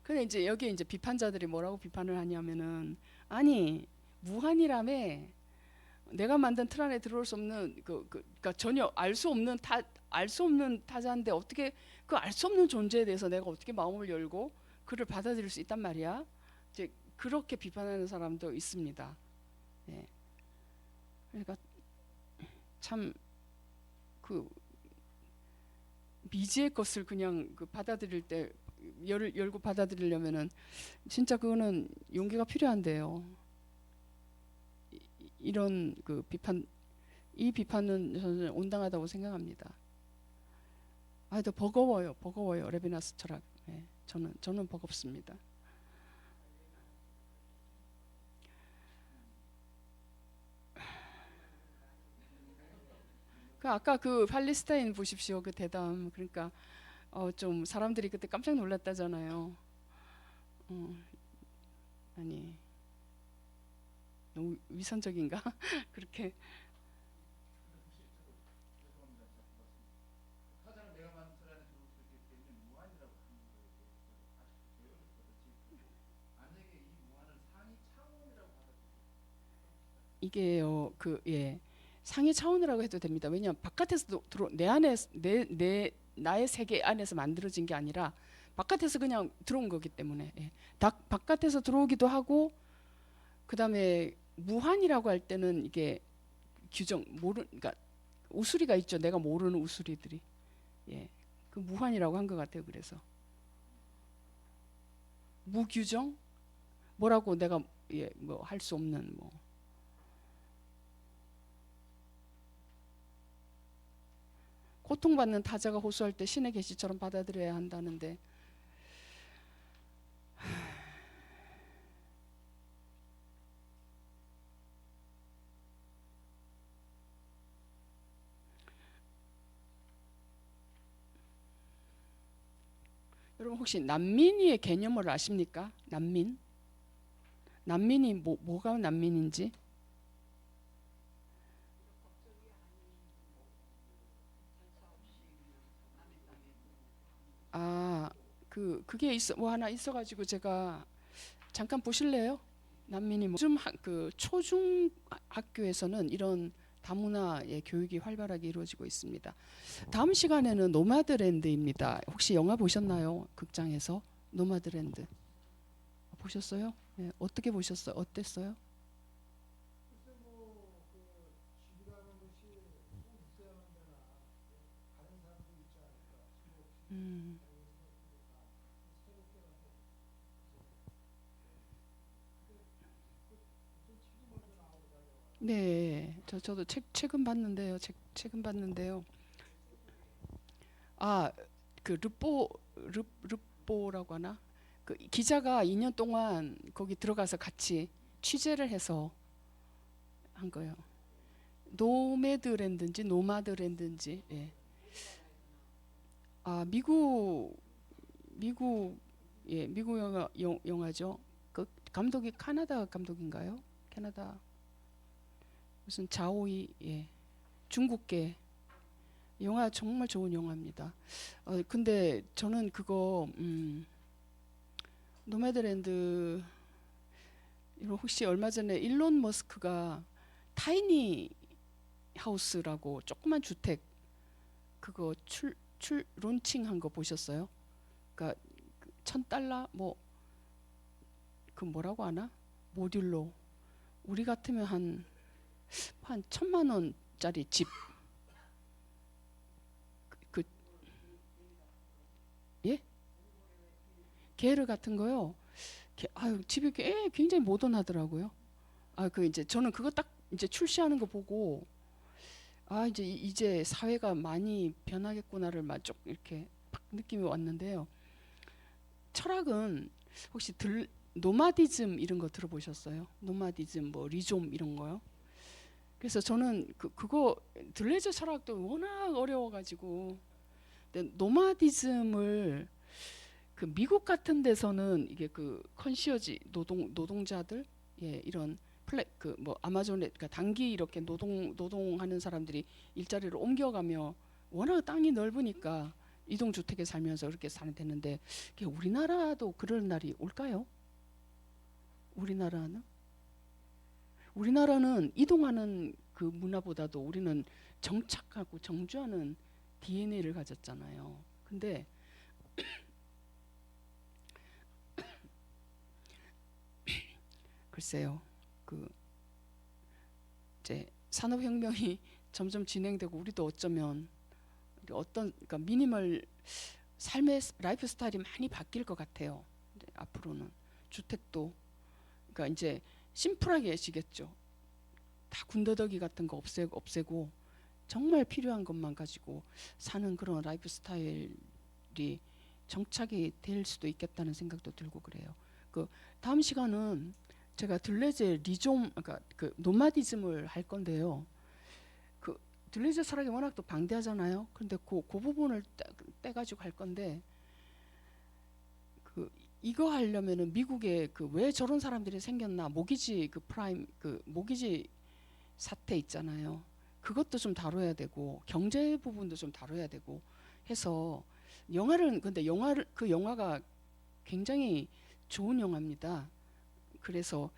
근데 이제 여기에 이제 비판자들이 뭐라고 비판을 하냐면은 아니 무한이라며 내가 만든 틀 안에 들어올 수 없는 그러니까 전혀 알 수 없는 타자인데 어떻게 그 알 수 없는 존재에 대해서 내가 어떻게 마음을 열고 그를 받아들일 수 있단 말이야? 이제 그렇게 비판하는 사람도 있습니다. 예. 그러니까 참 그 미지의 것을 그냥 그 받아들일 때 열고 받아들이려면은 진짜 그거는 용기가 필요한데요. 이런 이 비판은 저는 온당하다고 생각합니다. 아, 또 버거워요. 레비나스 철학. 예, 저는 버겁습니다. 아까 그 팔레스타인 보십시오. 그 대담. 그러니까 좀 사람들이 그때 깜짝 놀랐다잖아요. 아니 너무 위선적인가? 그렇게 이게요. 예. 상위 차원이라고 해도 됩니다. 왜냐하면 바깥에서 내 안에 나의 세계 안에서 만들어진 게 아니라 바깥에서 그냥 들어온 거기 때문에 예. 바깥에서 들어오기도 하고 그다음에 무한이라고 할 때는 이게 그러니까 우수리가 있죠. 내가 모르는 우수리들이 예. 그 무한이라고 한 것 같아요. 그래서 무규정 뭐라고 내가 예, 뭐 할 수 없는 뭐 고통받는 타자가 호소할 때 신의 계시처럼 받아들여야 한다는데 여러분 혹시 난민이의 개념을 아십니까? 난민이 뭐가 난민인지? 아, 그게 뭐 하나 있어가지고 제가 잠깐 보실래요? 난민이 그 초중 학교에서는 이런 다문화의 교육이 활발하게 이루어지고 있습니다. 다음 시간에는 노마드랜드입니다. 혹시 영화 보셨나요? 극장에서 노마드랜드 보셨어요? 네, 어떻게 보셨어요? 어땠어요? 글쎄 뭐그 집이라는 것이 꼭 있어야만 되나 다른 사람도 있지 않을까 음, 새롭게 가서 무슨 책이 먼저 나오더라고요. 네, 저도 책은 봤는데요. 책은 봤는데요. 아, 그 르뽀라고 하나? 그 기자가 2년 동안 거기 들어가서 같이 취재를 해서 한 거예요. 노마드랜드인지. 예. 아, 미국 미국 영화죠. 그 감독이 캐나다 감독인가요? 캐나다 무슨 자오이 예. 중국계 영화 정말 좋은 영화입니다. 근데 저는 그거 노매드랜드 이거 혹시 얼마 전에 일론 머스크가 타이니 하우스라고 조그만 주택 그거 출 론칭한 거 보셨어요? 그러니까 $1,000 뭐 그 뭐라고 하나? 모듈로 우리 같으면 한 1,000만 원짜리 집 그 예? 게르 같은 거요. 아유 집이 굉장히 모던하더라고요. 아 그 이제 저는 그거 딱 이제 출시하는 거 보고 아 이제 이제 사회가 많이 변하겠구나를 막 좀 이렇게 팍 느낌이 왔는데요. 철학은 혹시 노마디즘 이런 거 들어보셨어요? 노마디즘 뭐 리좀 이런 거요? 그래서 저는 그거 들레저 철학도 워낙 어려워가지고 근데 노마디즘을 그 미국 같은 데서는 이게 그 컨시어지 노동자들 예 이런 그 뭐 아마존에 그러니까 단기 이렇게 노동하는 사람들이 일자리를 옮겨가며 워낙 땅이 넓으니까 이동 주택에 살면서 그렇게 사는 됐는데 우리나라도 그런 날이 올까요? 우리나라는 이동하는 그 문화보다도 우리는 정착하고 정주하는 DNA를 가졌잖아요. 근데 글쎄요, 그 이제 산업혁명이 점점 진행되고 우리도 어쩌면 어떤 그러니까 미니멀 삶의 라이프 스타일이 많이 바뀔 것 같아요. 이제 앞으로는 주택도 그러니까 이제 심플하게 해지겠죠. 다 군더더기 같은 거 없애고 정말 필요한 것만 가지고 사는 그런 라이프 스타일이 정착이 될 수도 있겠다는 생각도 들고 그래요. 그 다음 시간은 제가 들레제 리좀 그러니까 그 노마디즘을 할 건데요. 그 들레제 철학이 워낙 또 방대하잖아요. 그런데 그 부분을 떼가지고 할 건데 그 이거 하려면은 미국에 그 왜 저런 사람들이 생겼나 모기지 그 프라임 그 모기지 사태 있잖아요. 그것도 좀 다뤄야 되고 경제 부분도 좀 다뤄야 되고 해서 근데 그 영화가 굉장히 좋은 영화입니다. 그래서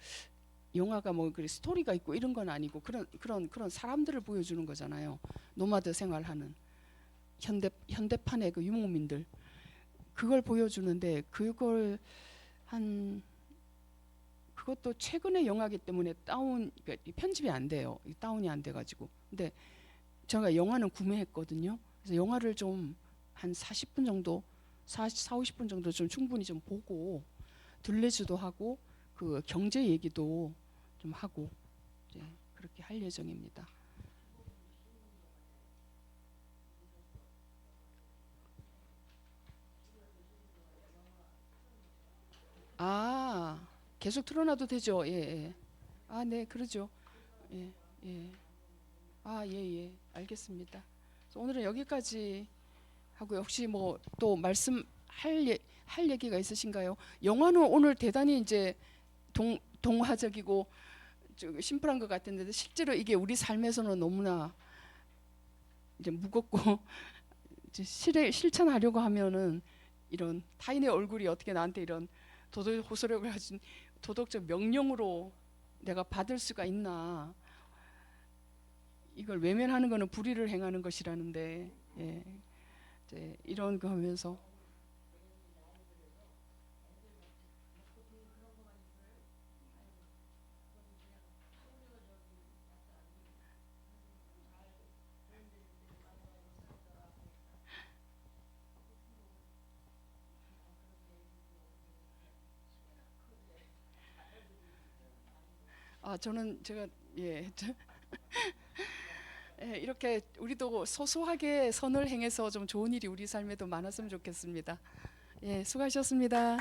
영화가 뭐 스토리가 있고 이런 건 아니고 그런 사람들을 보여주는 거잖아요. 노마드 생활하는 현대판의 그 유목민들 그걸 보여주는데 그것도 최근의 영화기 때문에 그러니까 편집이 안 돼요. 다운이 안 돼가지고. 근데 제가 영화는 구매했거든요. 그래서 영화를 좀 한 40분 정도, 50분 정도 좀 충분히 좀 보고 들레주도 하고 그 경제 얘기도 좀 하고 이제 그렇게 할 예정입니다. 아, 계속 틀어놔도 되죠. 예, 예. 아, 네, 그러죠. 예, 예. 아, 예, 예. 알겠습니다. 그래서 오늘은 여기까지 하고요. 혹시 뭐 또 할 얘기가 있으신가요? 영화는 오늘 대단히 이제 동화적이고 심플한 것 같은데 실제로 이게 우리 삶에서는 너무나 이제 무겁고 이제 실천하려고 하면은 이런 타인의 얼굴이 어떻게 나한테 이런 호소력을 가진 도덕적 명령으로 내가 받을 수가 있나 이걸 외면하는 거는 불의를 행하는 것이라는데, 예, 이제 이런 거 하면서 저는 제가 예, 예, 이렇게 우리도 소소하게 선을 행해서 좀 좋은 일이 우리 삶에도 많았으면 좋겠습니다. 예, 수고하셨습니다.